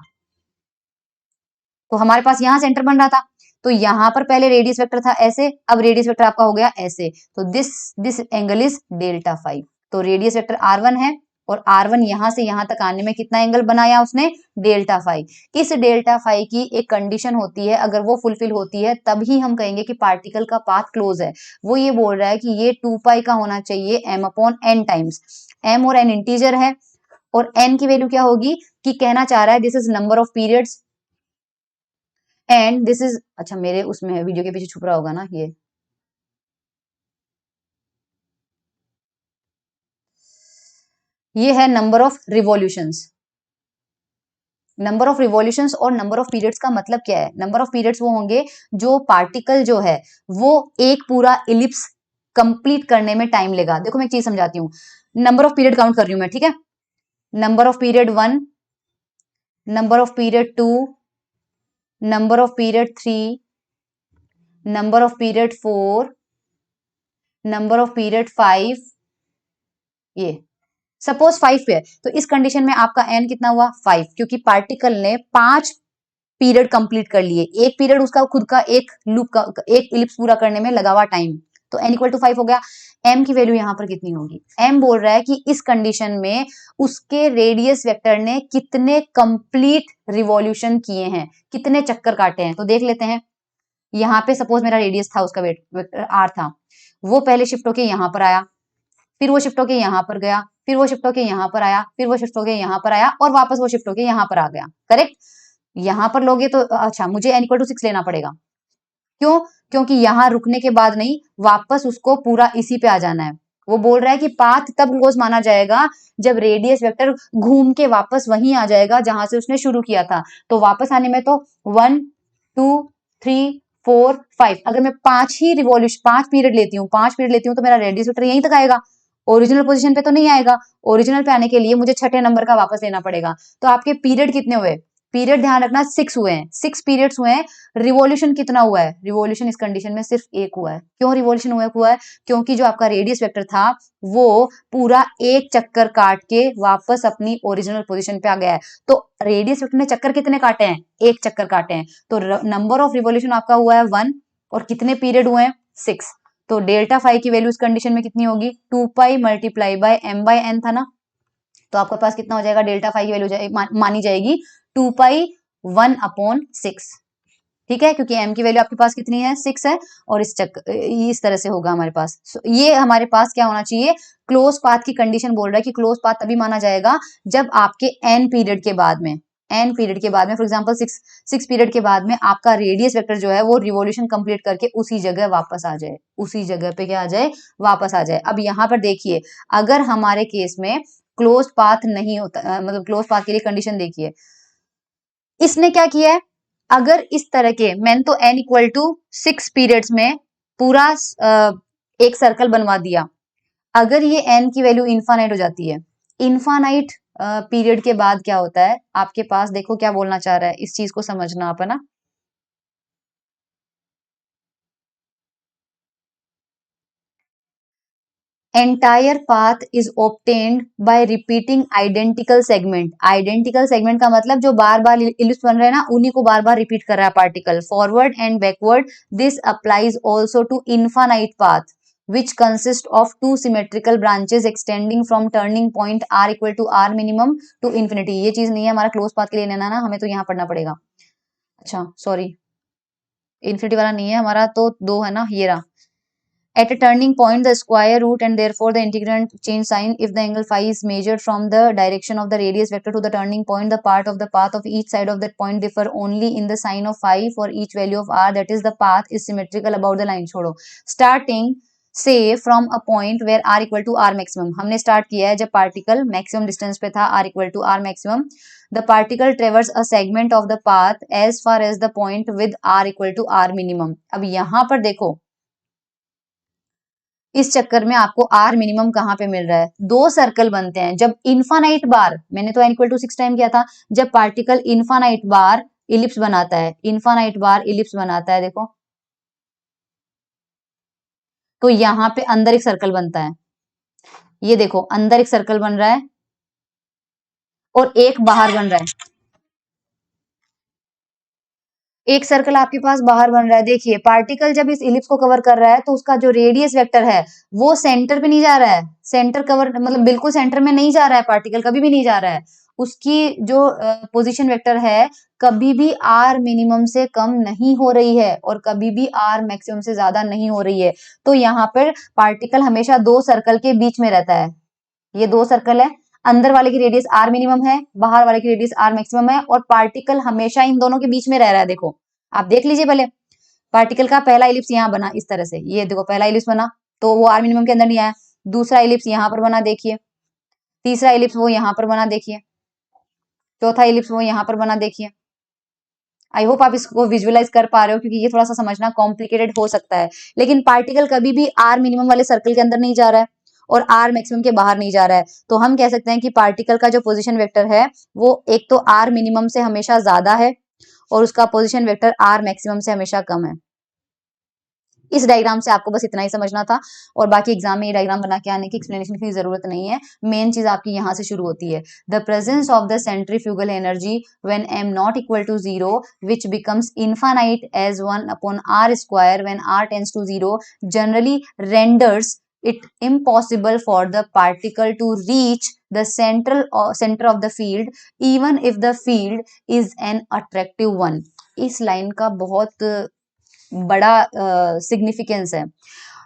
तो हमारे पास यहाँ सेंटर बन रहा था, तो यहाँ पर पहले रेडियस वेक्टर था ऐसे, अब रेडियस वेक्टर आपका हो गया ऐसे, तो this angle is delta five. तो रेडियस वेक्टर r1 है, और r1 यहां से यहां तक आने में कितना एंगल बनाया उसने, डेल्टा फाइव। इस डेल्टा फाइव की एक कंडीशन होती है, अगर वो फुलफिल होती है तभी हम कहेंगे कि पार्टिकल का पाथ क्लोज है। वो ये बोल रहा है कि ये 2 पाई का होना चाहिए m/n टाइम्स, m और n इंटीजर है, और n की वैल्यू क्या होगी, कि कहना चाह रहा है this is number of periods and this is, अच्छा मेरे उसमें वीडियो के पीछे छुप रहा होगा ना, ये है number of revolutions. Number of revolutions और नंबर ऑफ पीरियड्स का मतलब क्या है, नंबर ऑफ पीरियड्स वो होंगे जो पार्टिकल जो है वो एक पूरा इलिप्स कंप्लीट करने में टाइम लेगा। देखो मैं एक चीज समझाती हूँ, नंबर ऑफ पीरियड काउंट कर रही हूँ मैं, ठीक है। Number of period 1, number of period 2, number of period 3, number of period 4, number of period 5, ये सपोज 5 पे है, तो इस कंडीशन में आपका एन कितना हुआ, 5, क्योंकि पार्टिकल ने 5 पीरियड कंप्लीट कर लिए, एक पीरियड उसका खुद का एक लूप का एक इलिप्स पूरा करने में लगा हुआ टाइम, तो n इक्वल टू 5 हो गया। m की वैल्यू यहां पर कितनी होगी, m बोल रहा है कि इस कंडीशन में उसके रेडियस वेक्टर ने कितने कंप्लीट रिवॉल्यूशन किए हैं, कितने चक्कर काटे हैं, तो देख लेते हैं। यहाँ पे सपोज मेरा रेडियस था, उसका वेक्टर r था, वो पहले शिफ्ट होके यहाँ पर आया, फिर वो शिफ्ट होके यहाँ पर गया, फिर वो शिफ्ट होके यहाँ पर आया, फिर वो शिफ्ट होके यहाँ पर आया, और वापस वो शिफ्ट होके यहाँ पर आ गया, करेक्ट। यहाँ पर लोगे तो अच्छा मुझे n इक्वल टू 6 लेना पड़ेगा, क्यों, क्योंकि यहाँ रुकने के बाद नहीं, वापस उसको पूरा इसी पे आ जाना है। वो बोल रहा है कि पाथ तब क्लोज माना जाएगा जब रेडियस वेक्टर घूम के वापस वहीं आ जाएगा जहां से उसने शुरू किया था, तो वापस आने में तो 1 2 3 4 5, अगर मैं 5 पीरियड लेती हूँ, 5 पीरियड लेती हूँ, तो मेरा रेडियस वेक्टर यहीं तक आएगा, ओरिजिनल पोजीशन पे तो नहीं आएगा। ओरिजिनल पे आने के लिए मुझे छठे नंबर का वापस लेना पड़ेगा। तो आपके पीरियड कितने हुए, पीरियड ध्यान रखना 6 हुए हैं, 6 पीरियड्स हुए हैं। रिवॉल्यूशन कितना हुआ है, रिवॉल्यूशन इस कंडीशन में सिर्फ एक हुआ है। क्यों रिवॉल्यूशन हुआ है, क्योंकि जो आपका रेडियस वेक्टर था वो पूरा एक चक्कर काट के वापस अपनी ओरिजिनल पोजीशन पे आ गया है। तो रेडियस वेक्टर ने चक्कर कितने काटे हैं, एक चक्कर काटे हैं, तो नंबर ऑफ रिवॉल्यूशन आपका हुआ है 1, और कितने पीरियड हुए हैं 6, तो डेल्टा फाइव की वैल्यू इस कंडीशन में कितनी होगी, 2 पाई मल्टीप्लाई बाय m/n था ना, तो आपके पास कितना हो जाएगा, डेल्टा फाइव की वैल्यू मानी जाएगी 2 पाई 1/6, ठीक है, क्योंकि m की वैल्यू आपके पास कितनी है, 6 है, और इस तरह से होगा हमारे पास। ये हमारे पास क्या होना चाहिए, क्लोज पाथ की कंडीशन बोल रहा है कि क्लोज पाथ तभी माना जाएगा जब आपके n पीरियड के बाद में, n पीरियड के बाद में, फॉर एग्जांपल 6 पीरियड के बाद में आपका रेडियस वेक्टर जो है वो रिवॉल्यूशन कंप्लीट करके उसी जगह वापस आ जाए, उसी जगह पे क्या आ जाए, वापस आ जाए। अब यहाँ पर देखिए, अगर हमारे केस में क्लोज पाथ नहीं होता, मतलब क्लोज पाथ के लिए कंडीशन देखिए, इसने क्या किया है, अगर इस तरह के मैंने तो n इक्वल टू 6 पीरियड्स में पूरा एक सर्कल बनवा दिया, अगर ये n की वैल्यू इन्फानाइट हो जाती है, इन्फानाइट पीरियड के बाद क्या होता है आपके पास, देखो क्या बोलना चाह रहा है, इस चीज को समझना आप, है ना। Entire path is obtained bye repeating identical segment. Identical segment का मतलब जो बार बार इलिप्स बन रहे हैं ना, उन्हीं को बार बार रिपीट कर रहा है particle, forward and backward. This applies also to infinite path which consist of two symmetrical branches extending from turning point r equal to r minimum to infinity। ये चीज नहीं है हमारा क्लोज पाथ के लिए लेना ना, हमें तो यहाँ पढ़ना पड़ेगा। अच्छा सॉरी, इन्फिनिटी वाला नहीं है हमारा, तो दो है ना, ये रहा। At a turning point, the square root and therefore the integrand change sign. If the angle phi is measured from the direction of the radius vector to the turning point, the part of the path of each side of that point differ only in the sign of phi for each value of r. That is, the path is symmetrical about the line. छोड़ो, starting से from a point where r equal to r maximum, हमने start किया है जब particle maximum distance पे था, r equal to r maximum. The particle traverse a segment of the path as far as the point with r equal to r minimum. अब यहां पर देखो, इस चक्कर में आपको आर मिनिमम कहां पे मिल रहा है, दो सर्कल बनते हैं जब इन्फानाइट बार, मैंने तो n इक्वल टू 6 टाइम किया था, जब पार्टिकल इन्फानाइट बार इलिप्स बनाता है, इन्फानाइट बार इलिप्स बनाता है, देखो तो यहां पे अंदर एक सर्कल बनता है, ये देखो अंदर एक सर्कल बन रहा है और एक बाहर बन रहा है, एक सर्कल आपके पास बाहर बन रहा है. देखिए पार्टिकल जब इस इलिप्स को कवर कर रहा है तो उसका जो रेडियस वेक्टर है वो सेंटर पे नहीं जा रहा है, सेंटर कवर मतलब बिल्कुल सेंटर में नहीं जा रहा है, पार्टिकल कभी भी नहीं जा रहा है, उसकी जो पोजीशन वेक्टर है कभी भी आर मिनिमम से कम नहीं हो रही है और कभी भी आर मैक्सिमम से ज्यादा नहीं हो रही है. तो यहाँ पर पार्टिकल हमेशा दो सर्कल के बीच में रहता है, ये दो सर्कल है, अंदर वाले की रेडियस आर मिनिमम है, बाहर वाले की रेडियस आर मैक्सिमम है और पार्टिकल हमेशा इन दोनों के बीच में रह रहा है. देखो आप देख लीजिए भले, पार्टिकल का पहला इलिप्स यहाँ बना इस तरह से, ये देखो पहला इलिप्स बना तो वो आर मिनिमम के अंदर नहीं आया, दूसरा इलिप्स यहाँ पर बना देखिए, तीसरा इलिप्स वो यहाँ पर बना देखिए, चौथा इलिप्स वो यहाँ पर बना देखिए. आई होप आप इसको विजुअलाइज कर पा रहे हो क्योंकि ये थोड़ा सा समझना कॉम्प्लिकेटेड हो सकता है, लेकिन पार्टिकल कभी भी आर मिनिमम वाले सर्कल के अंदर नहीं जा रहा है और आर मैक्सिमम के बाहर नहीं जा रहा है. तो हम कह सकते हैं कि पार्टिकल का जो पोजीशन वेक्टर है वो एक तो आर मिनिमम से हमेशा ज्यादा है और उसका पोजीशन वेक्टर आर मैक्सिमम से हमेशा कम है. इस डायग्राम से आपको बस इतना ही समझना था और बाकी एग्जाम में ये डायग्राम बना के आने की एक्सप्लेनेशन की जरूरत नहीं है. मेन चीज आपकी यहाँ से शुरू होती है, the presence of the centrifugal energy when m not equal to 0 which becomes infinite as 1 upon r square when r tends to 0 generally renders it impossible for the particle to reach the center of the field even if the field is an attractive one. इस line का बहुत बड़ा significance है.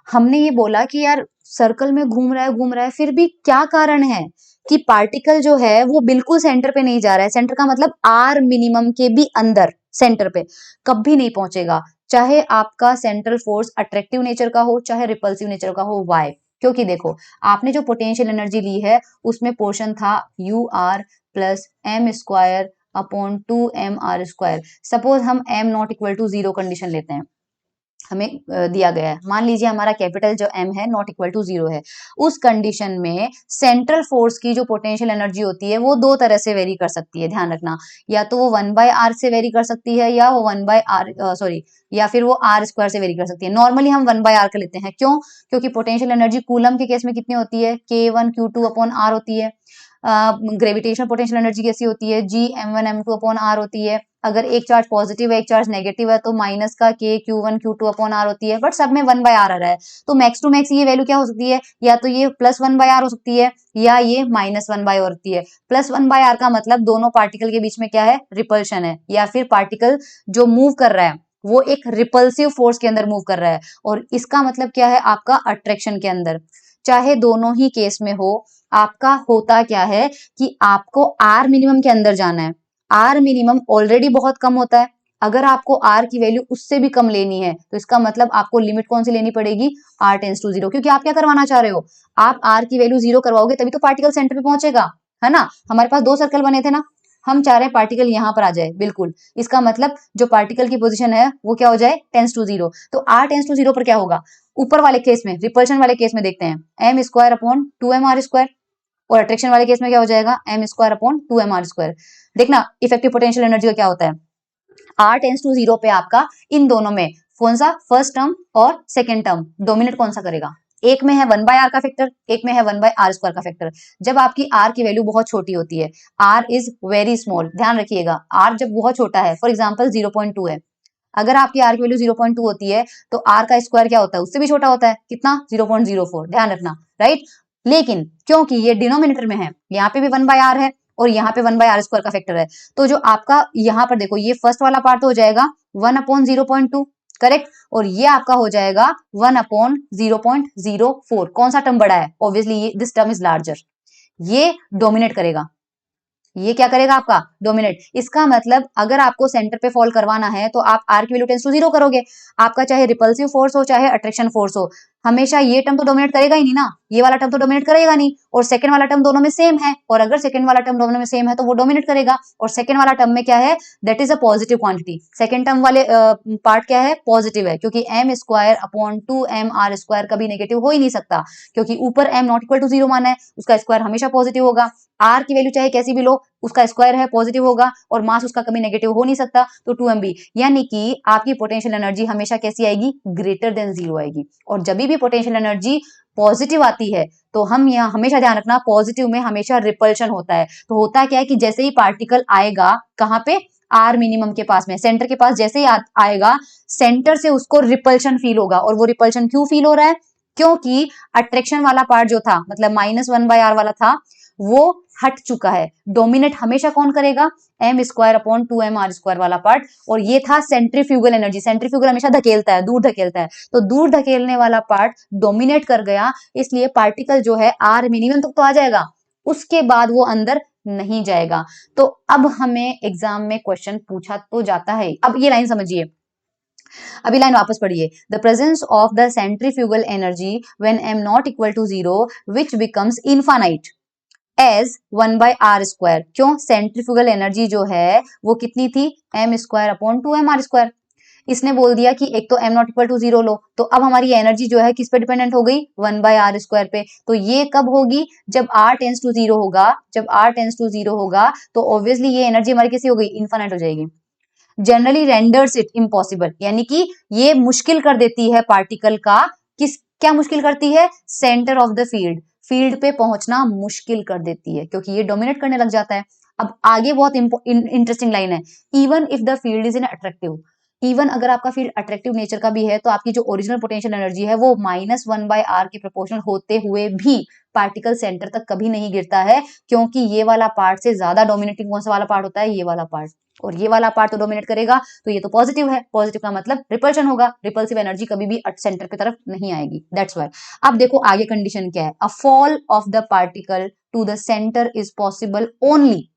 हमने ये बोला कि यार सर्कल में घूम रहा है फिर भी क्या कारण है कि पार्टिकल जो है वो बिल्कुल सेंटर पे नहीं जा रहा है, सेंटर का मतलब आर मिनिमम के भी अंदर सेंटर पे कभी नहीं पहुंचेगा, चाहे आपका सेंट्रल फोर्स अट्रैक्टिव नेचर का हो चाहे रिपल्सिव नेचर का हो. वाई? क्योंकि देखो आपने जो पोटेंशियल एनर्जी ली है उसमें पोर्शन था u r plus m square upon 2mr square. Suppose हम m not equal to 0 condition लेते हैं, हमें दिया गया है, मान लीजिए हमारा कैपिटल जो m है नॉट इक्वल टू 0 है, उस कंडीशन में सेंट्रल फोर्स की जो पोटेंशियल एनर्जी होती है वो दो तरह से वेरी कर सकती है, ध्यान रखना, या तो वो 1/r से वेरी कर सकती है या वो 1/r सॉरी या फिर वो r स्क्वायर से वेरी कर सकती है. नॉर्मली हम 1/r कर लेते हैं, क्यों? क्योंकि पोटेंशियल एनर्जी कूलम के केस में कितनी होती है, k1 q2 अपॉन r होती है. ग्रेविटेशनल पोटेंशियल एनर्जी कैसी होती है, g m1 m2 upon r होती है. अगर एक चार्ज पॉजिटिव है एक चार्ज नेगेटिव है तो माइनस का k q1 q2 upon r होती है, बट सब में 1/r आ रहा है. तो मैक्स टू मैक्स ये वैल्यू क्या हो सकती है, या तो ये प्लस 1/r हो सकती है या ये माइनस 1/r होती है. प्लस 1/r का मतलब दोनों पार्टिकल के बीच में क्या है, रिपल्शन है, या फिर पार्टिकल जो मूव कर रहा है वो एक रिपल्सिव फोर्स के अंदर मूव कर रहा है, और इसका मतलब क्या है, आपका अट्रैक्शन के अंदर. चाहे दोनों ही केस में हो, आपका होता क्या है कि आपको आर मिनिमम के अंदर जाना है. आर मिनिमम ऑलरेडी बहुत कम होता है, अगर आपको आर की वैल्यू उससे भी कम लेनी है तो इसका मतलब आपको लिमिट कौन सी लेनी पड़ेगी, आर टेंस टू 0. क्योंकि आप क्या करवाना चाह रहे हो, आप आर की वैल्यू 0 करवाओगे तभी तो पार्टिकल सेंटर पे पहुंचेगा, है ना. हमारे पास दो सर्कल बने थे ना, हम चाह रहे हैं पार्टिकल यहाँ पर आ जाए, बिल्कुल. इसका मतलब जो पार्टिकल की पोजीशन है वो क्या हो जाए, टेंस टू 0. तो आर टेंस टू 0 पर क्या होगा, ऊपर वाले केस में रिपल्शन वाले केस में देखते हैं m square upon 2mr square, और अट्रैक्शन वाले केस में क्या हो जाएगा, m square upon 2mr square. देखना इफेक्टिव पोटेंशियल एनर्जी का क्या होता है, r टेंस टू 0 पे आपका इन दोनों में कौन सा फर्स्ट टर्म और सेकेंड टर्म डोमिनेट कौन सा करेगा, एक में है 1/r का फैक्टर, एक में है 1/r स्क्वायर का फैक्टर. जब आपकी r की वैल्यू बहुत छोटी होती है, r इज वेरी स्मॉल, ध्यान रखिएगा, r जब बहुत छोटा है, फॉर एग्जांपल 0.2 है, अगर आपकी r की वैल्यू 0.2 होती है तो r का स्क्वायर क्या होता है, उससे भी छोटा होता है, कितना, 0.04, ध्यान रखना, राइट. लेकिन क्योंकि ये डिनोमिनेटर में है, यहाँ पे भी 1/r है और यहाँ पे 1/r स्क्वायर का फैक्टर है, तो जो आपका यहाँ पर देखो ये फर्स्ट वाला पार्ट तो हो जाएगा 1/0.2 करेक्ट। और ये आपका हो जाएगा 1/0.04। कौन सा टर्म बड़ा है? ऑब्वियसली ये दिस टर्म इज लार्जर। ये डोमिनेट करेगा, ये क्या करेगा आपका? डोमिनेट। इसका मतलब अगर आपको सेंटर पे फॉल करवाना है तो आप आर की वैल्यू टेंस टू 0 करोगे। आपका चाहे रिपल्सिव फोर्स हो चाहे अट्रैक्शन फोर्स हो, हमेशा ये टर्म तो डोमिनेट करेगा ही नहीं ना, ये वाला टर्म तो डोमिनेट करेगा नहीं। और सेकंड वाला टर्म दोनों में सेम है, और अगर सेकंड वाला टर्म दोनों में सेम है तो वो डोमिनेट करेगा। और सेकंड वाला टर्म में क्या है? That is a positive quantity. Second term वाले पार्ट क्या है? पॉजिटिव है, क्योंकि m² अपॉन 2mr² कभी नेगेटिव हो ही नहीं सकता, क्योंकि ऊपर m नॉट इक्वल टू 0 माना है, उसका स्क्वायर हमेशा पॉजिटिव होगा। आर की वैल्यू चाहे कैसी भी लो, उसका स्क्वायर है पॉजिटिव होगा, और मास उसका कभी नेगेटिव हो नहीं सकता, तो 2mb। यानी कि आपकी पोटेंशियल एनर्जी हमेशा कैसी आएगी? ग्रेटर देन 0 आएगी। और जब भी पोटेंशियल एनर्जी पॉजिटिव आती है तो हम यहाँ हमेशा ध्यान रखना, पॉजिटिव में हमेशा रिपल्शन होता है। तो होता क्या है कि जैसे ही पार्टिकल आएगा कहाँ पे? आर मिनिमम के पास में, सेंटर के पास जैसे ही आएगा, सेंटर से उसको रिपल्शन फील होगा। और वो रिपल्शन क्यों फील हो रहा है? क्योंकि अट्रैक्शन वाला पार्ट जो था, मतलब -1/r वाला था, वो हट चुका है। डोमिनेट हमेशा कौन करेगा? m² अपॉन 2mr² वाला पार्ट। और ये था सेंट्रीफ्यूगल एनर्जी। सेंट्रीफ्यूगल हमेशा धकेलता है, दूर धकेलता है, तो दूर धकेलने वाला पार्ट डोमिनेट कर गया, इसलिए पार्टिकल जो है आर मिनिमम तक तो आ जाएगा, उसके बाद वो अंदर नहीं जाएगा। तो अब हमें एग्जाम में क्वेश्चन पूछा तो जाता है। अब ये लाइन समझिए, अभी लाइन वापस पढ़िए। The presence of the centrifugal energy when m not equal to 0 which becomes infinite as 1/r²। क्यों? सेंट्रीफ्यूगल एनर्जी जो है वो कितनी थी? m²/2mr²। इसने बोल दिया कि एक तो m नॉट इक्वल टू 0 लो, तो अब हमारी एनर्जी जो है किस पे डिपेंडेंट हो गई? 1/r² पे। तो ये कब होगी? जब r टेंस टू 0 होगा। जब r टेंस टू 0 होगा तो ऑब्वियसली ये एनर्जी हमारी कैसी हो गई? इनफाइनाइट हो जाएगी। जनरली रेंडर्स इट इम्पॉसिबल, यानी कि ये मुश्किल कर देती है पार्टिकल का, किस क्या मुश्किल करती है? Centre of the field, field पे पहुंचना मुश्किल कर देती है, क्योंकि ये डोमिनेट करने लग जाता है। अब आगे बहुत इंटरेस्टिंग लाइन है, even if the field is in attractive. Even अगर आपका फील्ड अट्रैक्टिव नेचर का भी है, तो आपकी जो ओरिजिनल पोटेंशियल एनर्जी है वो -1/r के प्रोपोर्शनल होते हुए भी पार्टिकल सेंटर तक कभी नहीं गिरता है, क्योंकि ये वाला पार्ट से ज्यादा डोमिनेटिंग कौन सा वाला पार्ट होता है? ये वाला पार्ट। और ये वाला पार्ट तो डोमिनेट करेगा, तो ये तो पॉजिटिव है, पॉजिटिव का मतलब रिपल्शन होगा, रिपल्सिव एनर्जी कभी भी सेंटर की तरफ नहीं आएगी, दैट्स व्हाई। अब देखो आगे कंडीशन क्या है, a fall of the particle to the centre is possible only.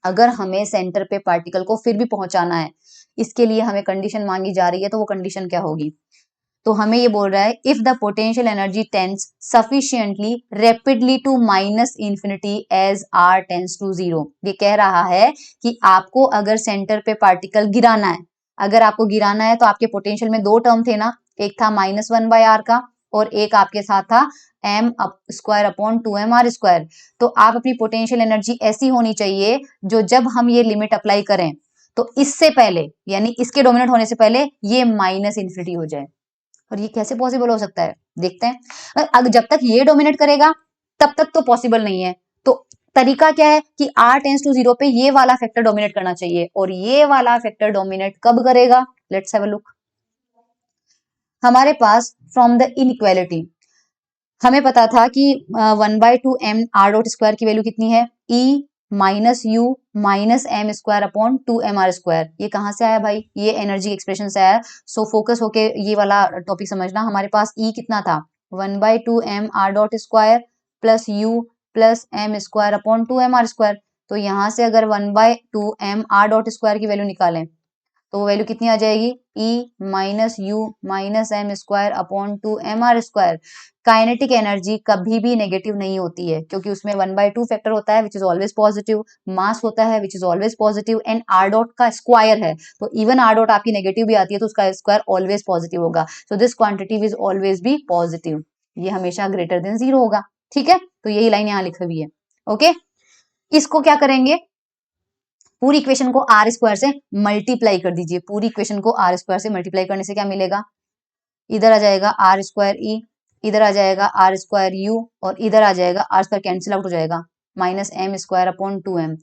अगर हमें सेंटर पे पार्टिकल को फिर भी पहुंचाना है, इसके लिए हमें कंडीशन मांगी जा रही है, तो वो कंडीशन क्या होगी? तो हमें ये बोल रहा है, if the potential energy tends sufficiently rapidly to -infinity as r tends to 0। ये कह रहा है कि आपको अगर सेंटर पे पार्टिकल गिराना है, अगर आपको गिराना है तो आपके पोटेंशियल में दो टर्म थे ना, एक था -1/r का, और एक आपके साथ था m²/2mr²। तो आप अपनी पोटेंशियल एनर्जी ऐसी होनी चाहिए जो जब हम ये लिमिट अप्लाई करें तो इससे पहले, यानी इसके डोमिनेट होने से पहले ये -इंफिनिटी हो जाए। और ये कैसे पॉसिबल हो सकता है? देखते हैं। जब तक ये डोमिनेट करेगा तब तक तो पॉसिबल नहीं है। तो तरीका क्या है कि r टेंस टू 0 पे ये वाला फैक्टर डोमिनेट करना चाहिए, और ये वाला फैक्टर डोमिनेट कब करेगा? Let's have a look. हमारे पास फ्रॉम द इनइक्वालिटी हमें पता था कि 1/2m r² की वैल्यू कितनी है? e -u -m²/2mr²। ये कहाँ से आया भाई? ये एनर्जी एक्सप्रेशन से आया। सो फोकस होके ये वाला टॉपिक समझना। हमारे पास e कितना था? 1/2m r² plus u plus m²/2mr²। तो यहाँ से अगर 1/2m r² की वैल्यू निकालें तो वो वैल्यू कितनी आ जाएगी? e -u -m²/2mr²। Kinetic energy कभी भी नेगेटिव नहीं होती है, क्योंकि उसमें 1/2 फैक्टर होता है which is always positive, mass होता है which is always positive, and r dot का स्क्वायर है, तो इवन r डॉट आपकी नेगेटिव भी आती है तो उसका स्क्वायर ऑलवेज पॉजिटिव होगा। So this quantity will always be positive, ये हमेशा ग्रेटर देन 0 होगा। ठीक है, तो यही लाइन यहाँ लिखी हुई है। ओके, इसको क्या करेंगे? पूरी इक्वेशन को r² से मल्टीप्लाई कर दीजिए। पूरी इक्वेशन को r² से मल्टीप्लाई करने से क्या मिलेगा? इधर आ जाएगा r²e, इधर आ जाएगा r²u, और इधर आ जाएगा r² कैंसिल आउट हो जाएगा, -m²/2m।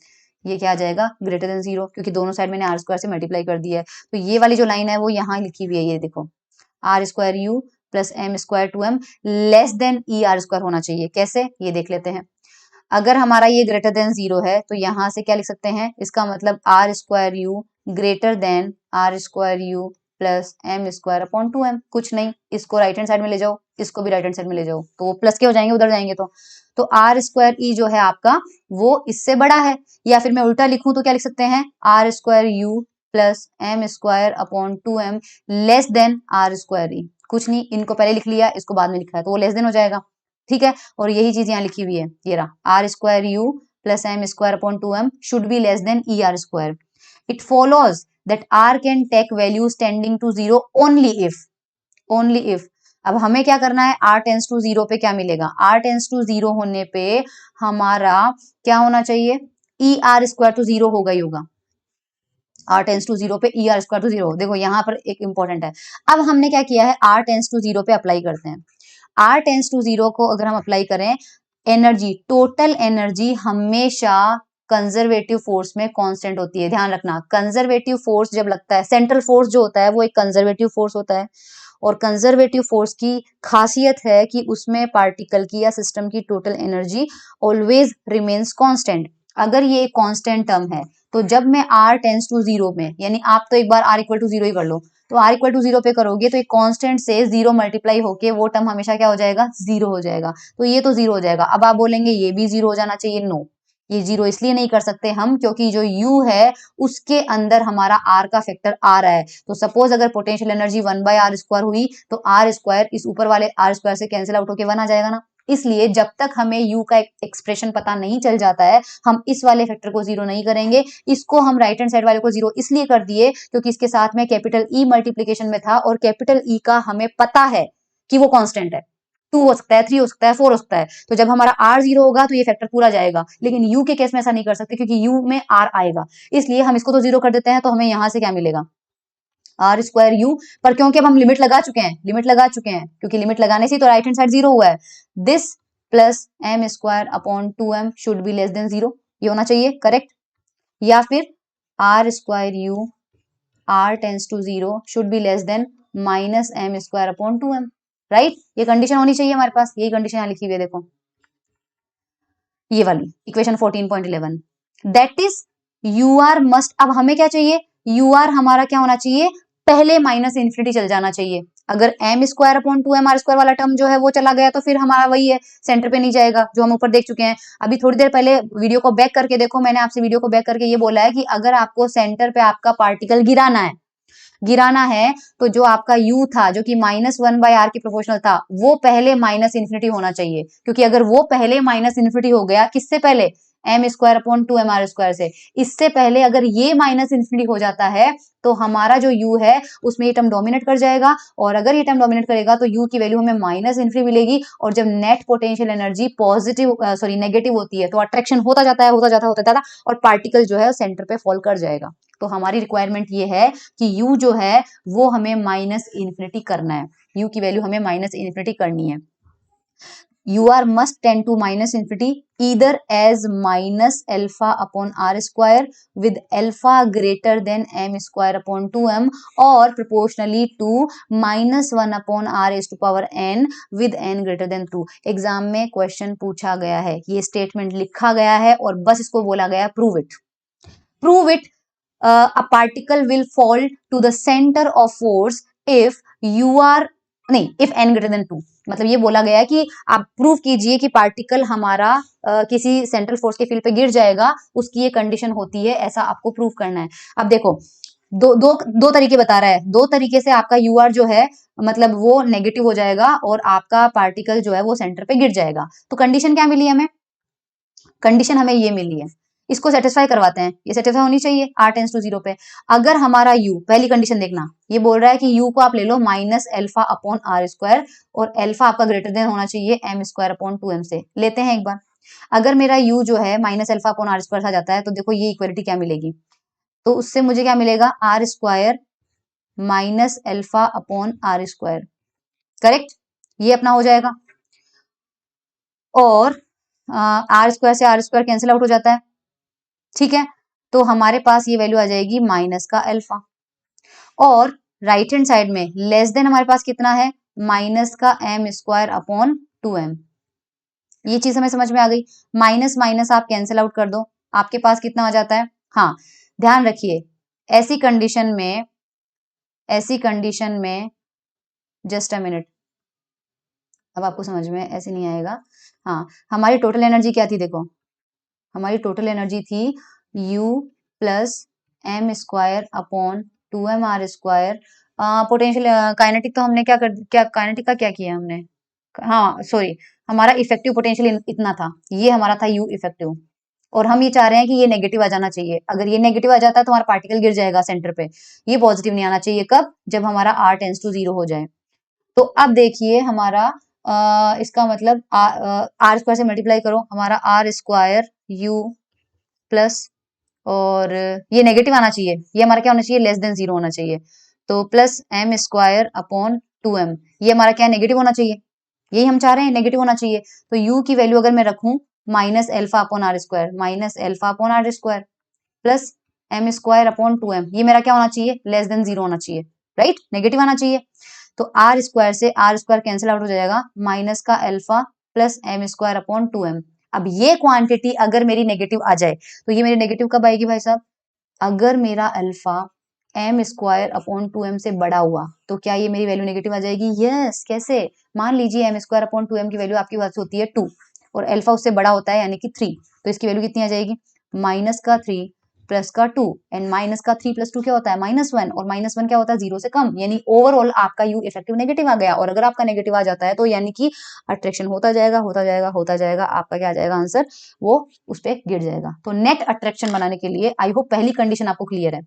ये क्या आ जाएगा? ग्रेटर देन 0, क्योंकि दोनों साइड मैंने r² से मल्टीप्लाई कर दिया है। तो ये वाली जो लाइन है वो यहाँ लिखी हुई है, ये देखो, r²u plus m²/2m less than er² होना चाहिए। कैसे? ये देख लेते हैं। अगर हमारा ये ग्रेटर देन 0 है तो यहाँ से क्या लिख सकते हैं? इसका मतलब r²u greater than r²u plus m square upon 2m। कुछ नहीं, इसको राइट हैंड साइड में ले जाओ, इसको भी राइट हैंड साइड में ले जाओ, तो वो प्लस के हो जाएंगे, उधर जाएंगे तो आर स्क्वायर ई जो है आपका वो इससे बड़ा है। या फिर मैं उल्टा लिखूं तो क्या लिख सकते हैं, r square u plus m square upon 2m less than r square e. कुछ नहीं, इनको पहले लिख लिया, इसको बाद में लिखा है, तो वो लेस देन हो जाएगा। ठीक है, और यही चीज यहाँ लिखी हुई है, ये रहा r square u plus m square upon 2m should be less than E r square. It follows that r can take values tending to zero only if. अब हमें क्या करना है, r टेंस टू जीरो पे क्या मिलेगा, r tends to zero होने पे हमारा क्या होना चाहिए, ई आर स्क्वायर तो जीरो होगा ही होगा। r टेंस टू जीरो पे E r square to zero. देखो यहाँ पर एक इंपॉर्टेंट है, अब हमने क्या किया है, r टेंस टू जीरो पे अप्लाई करते हैं। r टेंस टू जीरो को अगर हम अप्लाई करें, एनर्जी, टोटल एनर्जी हमेशा कंजर्वेटिव फोर्स में कांस्टेंट होती है। ध्यान रखना, कंजर्वेटिव फोर्स जब लगता है, सेंट्रल फोर्स जो होता है वो एक कंजर्वेटिव फोर्स होता है, और कंजर्वेटिव फोर्स की खासियत है कि उसमें पार्टिकल की या सिस्टम की total energy always remains constant. अगर ये एक कांस्टेंट टर्म है, तो जब मैं r टेंस टू जीरो में, यानी आप तो एक बार r इक्वल टू जीरो ही कर लो, तो r इक्वल टू जीरो पे करोगे तो एक कांस्टेंट से जीरो मल्टीप्लाई होके वो टर्म हमेशा क्या हो जाएगा, जीरो हो जाएगा। तो ये तो जीरो हो जाएगा। अब आप बोलेंगे ये भी जीरो हो जाना चाहिए, नो, ये जीरो इसलिए नहीं कर सकते हम क्योंकि जो u है उसके अंदर हमारा r का फैक्टर आ रहा है। तो सपोज अगर पोटेंशियल एनर्जी 1/r स्क्वायर हुई तो r स्क्वायर इस ऊपर वाले r स्क्वायर से कैंसिल आउट होके 1 आ जाएगा ना। इसलिए जब तक हमें u का एक्सप्रेशन पता नहीं चल जाता है, हम इस वाले फैक्टर को जीरो नहीं करेंगे। इसको हम राइट हैंड साइड वाले को जीरो इसलिए कर दिए क्योंकि इसके साथ में कैपिटल E मल्टीप्लीकेशन में था, और कैपिटल E का हमें पता है कि वो कांस्टेंट है, 2 हो सकता है, 3 हो सकता है, 4 हो सकता है। तो जब हमारा r जीरो होगा तो ये फैक्टर पूरा जाएगा, लेकिन u के केस में ऐसा नहीं कर सकते क्योंकि u में r आएगा। इसलिए हम इसको तो जीरो कर देते हैं, तो हमें यहां से क्या मिलेगा, आर स्क्वायर यू। पर क्योंकि अब हम लिमिट लगा चुके हैं, क्योंकि लिमिट लगाने से तो राइट हैंड साइड जीरो हुआ है, this plus m square upon 2m should be less than zero, ये होना चाहिए, करेक्ट। या फिर are square u r tends to zero should be less than minus m square upon 2m, right. ये condition होनी चाहिए हमारे पास, यही कंडीशन यहाँ लिखी हुई है, देखो ये वाली equation 14.11। That is u r must, अब हमें क्या चाहिए, यू आर हमारा क्या होना चाहिए, पहले माइनस इन्फिनिटी चल जाना चाहिए। अगर m square upon 2m r square वाला टर्म जो है वो चला गया तो फिर हमारा वही है, सेंटर पे नहीं जाएगा, जो हम ऊपर देख चुके हैं। अभी थोड़ी देर पहले वीडियो को बैक करके देखो, मैंने आपसे वीडियो को बैक करके ये बोला है कि अगर आपको सेंटर पे आपका पार्टिकल गिराना है तो जो आपका u था, जो कि -1/r की प्रोपोर्शनल था, वो पहले माइनस इन्फिनिटी होना चाहिए। क्योंकि अगर वो पहले माइनस इन्फिनिटी हो गया, किससे पहले, m square upon 2m r square से, इससे पहले अगर ये माइनस इन्फिनिटी हो जाता है तो हमारा जो u है उसमें ये टर्म डोमिनेट कर जाएगा, और अगर ये टर्म डोमिनेट करेगा तो u की वैल्यू हमें माइनस इन्फिनिटी मिलेगी। और जब नेट पोटेंशियल एनर्जी नेगेटिव होती है तो अट्रैक्शन होता जाता और पार्टिकल जो है सेंटर पे फॉल कर जाएगा। तो हमारी रिक्वायरमेंट ये है कि u जो है वो हमें माइनस इन्फिनिटी करना है, u की वैल्यू हमें माइनस इन्फिनिटी करनी है। ur must tend to minus infinity either as minus alpha upon r square with alpha greater than m square upon 2m or proportionally to -1 upon r raised to power n with n greater than 2। Exam में question पूछा गया है, ये statement लिखा गया है और बस इसको बोला गया prove it a particle will fall to the center of force if if n greater than 2। मतलब ये बोला गया है कि आप प्रूव कीजिए कि पार्टिकल हमारा किसी सेंट्रल फोर्स के फील्ड पे गिर जाएगा, उसकी ये कंडीशन होती है, ऐसा आपको प्रूव करना है। अब देखो दो तरीके बता रहा है, दो तरीके से आपका यू आर जो है मतलब वो नेगेटिव हो जाएगा और आपका पार्टिकल जो है वो सेंटर पे गिर जाएगा। तो कंडीशन क्या मिली हमें, कंडीशन हमें ये मिली है, इसको सेटिस्फाई करवाते हैं, ये सेटिस्फाई होनी चाहिए r टेंस टू जीरो पे। अगर हमारा u, पहली कंडीशन देखना, ये बोल रहा है कि u को आप ले लो minus alpha upon r square, और एल्फा आपका ग्रेटर देन होना चाहिए एम स्क्वायर अपॉन 2m से। लेते हैं एक बार, अगर मेरा u जो है minus alpha upon r square आ जाता है तो देखो ये इक्वालिटी क्या मिलेगी, तो उससे मुझे क्या मिलेगा, r square minus alpha upon r square, correct, ये अपना हो जाएगा। और आर स्क्वायर से आर स्क्वायर कैंसिल आउट हो जाता है, ठीक है, तो हमारे पास ये वैल्यू आ जाएगी माइनस का अल्फा। और राइट हैंड साइड में लेस देन हमारे पास कितना है, माइनस का एम स्क्वायर अपॉन 2m। ये चीज हमें समझ में आ गई, माइनस माइनस आप कैंसिल आउट कर दो, आपके पास कितना आ जाता है। हाँ ध्यान रखिए, ऐसी कंडीशन में ऐसी कंडीशन में, जस्ट अ मिनट, अब आपको समझ में ऐसे नहीं आएगा। हाँ, हमारी टोटल एनर्जी क्या थी देखो, हमारी टोटल एनर्जी थी U plus m square upon 2mr²। Potential kinetic तो हमने क्या काइनेटिक का क्या किया हमने, हाँ सॉरी, हमारा इफेक्टिव पोटेंशियल इतना था, ये हमारा था U इफेक्टिव, और हम ये चाह रहे हैं कि ये नेगेटिव आ जाना चाहिए। अगर ये नेगेटिव आ जाता है तो हमारा पार्टिकल गिर जाएगा सेंटर पे, ये पॉजिटिव नहीं आना चाहिए। कब? जब हमारा R टेंस टू 0 हो जाए। तो अब देखिए हमारा इसका मतलब आर स्क्वायर से मल्टीप्लाई करो, हमारा आर स्क्वायर यू प्लस, और ये नेगेटिव आना चाहिए, ये हमारा क्या होना चाहिए, लेस देन 0 होना चाहिए। तो plus m square upon 2m, ये हमारा क्या नेगेटिव होना चाहिए, यही हम चाह रहे हैं, नेगेटिव होना चाहिए। तो u की वैल्यू अगर मैं रखूं minus alpha upon r square, minus alpha upon r square plus m square upon 2m, ये मेरा क्या होना चाहिए, लेस देन 0 होना चाहिए, राइट, नेगेटिव आना चाहिए। तो आर स्क्वायर से आर स्क्वायर कैंसिल आउट हो जाएगा, माइनस का alpha plus m square upon 2m। अब ये क्वांटिटी अगर मेरी नेगेटिव आ जाए, तो ये मेरी नेगेटिव कब आएगी भाई साहब, अगर मेरा alpha M square upon 2m से बड़ा हुआ, तो क्या ये मेरी वैल्यू नेगेटिव आ जाएगी, यस। कैसे, मान लीजिए एम स्क्वायर अपॉन 2m की वैल्यू आपके पास होती है 2 और अल्फा उससे बड़ा होता है यानी कि 3, तो इसकी वैल्यू कितनी आ जाएगी, माइनस का 3 प्लस का 2, एंड माइनस का 3 प्लस 2 क्या होता है, -1, और -1 क्या होता है, 0 से कम, यानी ओवरऑल आपका यू इफेक्टिव नेगेटिव आ गया। और अगर आपका नेगेटिव आ जाता है तो यानी कि अट्रैक्शन होता जाएगा होता जाएगा होता जाएगा, आपका क्या आ जाएगा आंसर, वो उस पर गिर जाएगा। तो नेट अट्रैक्शन बनाने के लिए आई होप पहली कंडीशन आपको क्लियर है,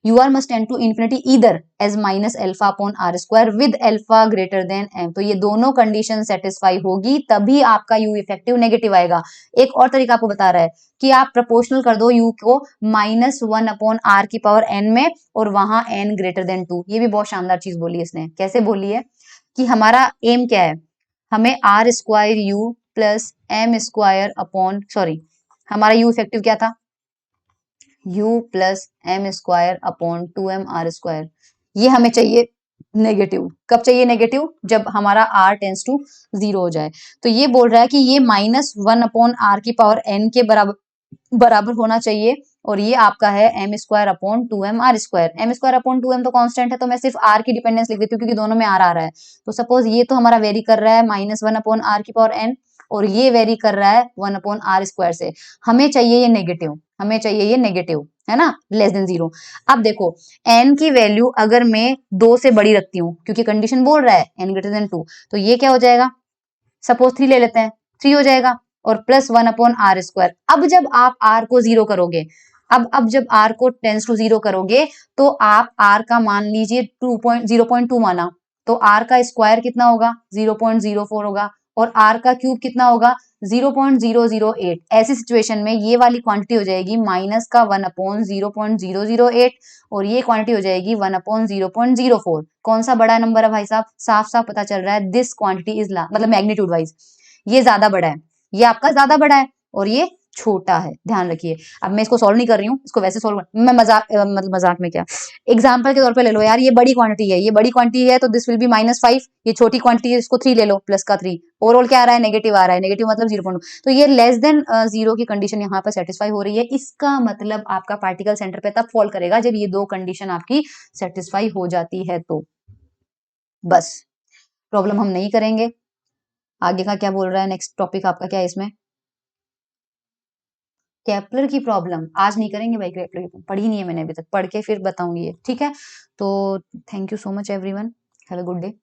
UR must tend to infinity either as minus alpha upon r square with alpha greater than m। तो ये दोनों कंडीशन सेटिस्फाई होगी तभी आपका U इफेक्टिव नेगेटिव आएगा। एक और तरीका आपको बता रहा है कि आप प्रोपोर्शनल कर दो U को -1 अपॉन r की पावर n में, और वहां n ग्रेटर देन 2। ये भी बहुत शानदार चीज बोली है इसने। कैसे बोली है कि हमारा एम क्या है, हमें r square u plus m square upon, sorry, हमारा U इफेक्टिव क्या था, u plus m square upon 2mr², ये हमें चाहिए नेगेटिव। कब चाहिए नेगेटिव, जब हमारा r टेंस टू 0 हो जाए। तो ये बोल रहा है कि ये -1 अपॉन r की पावर n के बराबर होना चाहिए, और ये आपका है m square upon 2mr²। M square upon 2m तो कांस्टेंट है, तो मैं सिर्फ r की डिपेंडेंस लिख देती हूँ क्योंकि दोनों में r आ रहा है। तो सपोज ये तो हमारा वेरी कर रहा है -1 अपॉन r की पावर n, और ये वेरी कर रहा है 1 अपॉन r स्क्वायर से। हमें चाहिए ये नेगेटिव, हमें चाहिए ये नेगेटिव, है ना, लेस देन 0। अब देखो n की वैल्यू अगर मैं 2 से बड़ी रखती हूँ, क्योंकि कंडीशन बोल रहा है n ग्रेटर देन 2, तो ये क्या हो जाएगा, सपोज 3 ले लेते हैं, 3 हो जाएगा, और प्लस 1 अपॉन आर स्क्वायर। अब जब आप r को 0 करोगे, अब जब r को टेंस टू 0 करोगे, तो आप r का मान लीजिए 0.2 माना, तो r का स्क्वायर कितना होगा, 0.04 होगा, और r का क्यूब कितना होगा, 0.008। ऐसी सिचुएशन में ये वाली क्वांटिटी हो जाएगी माइनस का 1 अपॉन 0.008, और ये क्वांटिटी हो जाएगी 1 अपॉन 0.04। कौन सा बड़ा नंबर है भाई साहब, साफ साफ पता चल रहा है, दिस क्वांटिटी इज मतलब मैग्नीट्यूड वाइज ये ज्यादा बड़ा है, ये आपका ज्यादा बड़ा है, और ये छोटा है, ध्यान रखिए। अब मैं इसको सॉल्व नहीं कर रही हूँ, इसको वैसे सॉल्व मैं मतलब मजाक में क्या, एग्जांपल के तौर पे ले लो यार, ये बड़ी क्वांटिटी है, ये बड़ी क्वांटिटी है, तो दिस विल बी -5। ये छोटी क्वांटिटी है, इसको 3 ले लो, प्लस का 3, ओवरऑल क्या आ रहा है, नेगेटिव आ रहा है, नेगेटिव मतलब 0.2। तो ये लेस देन 0 की कंडीशन यहाँ पर सेटिस्फाई हो रही है। इसका मतलब आपका पार्टिकल सेंटर पे तब फॉल करेगा जब ये दो कंडीशन आपकी सेटिस्फाई हो जाती है। तो बस प्रॉब्लम हम नहीं करेंगे। आगे का क्या बोल रहा है, नेक्स्ट टॉपिक आपका क्या है इसमें, केपलर की प्रॉब्लम आज नहीं करेंगे भाई, केपलर की पढ़ी नहीं है मैंने अभी तक, पढ़ के फिर बताऊंगी ये, ठीक है। तो thank you so much everyone, have a good day.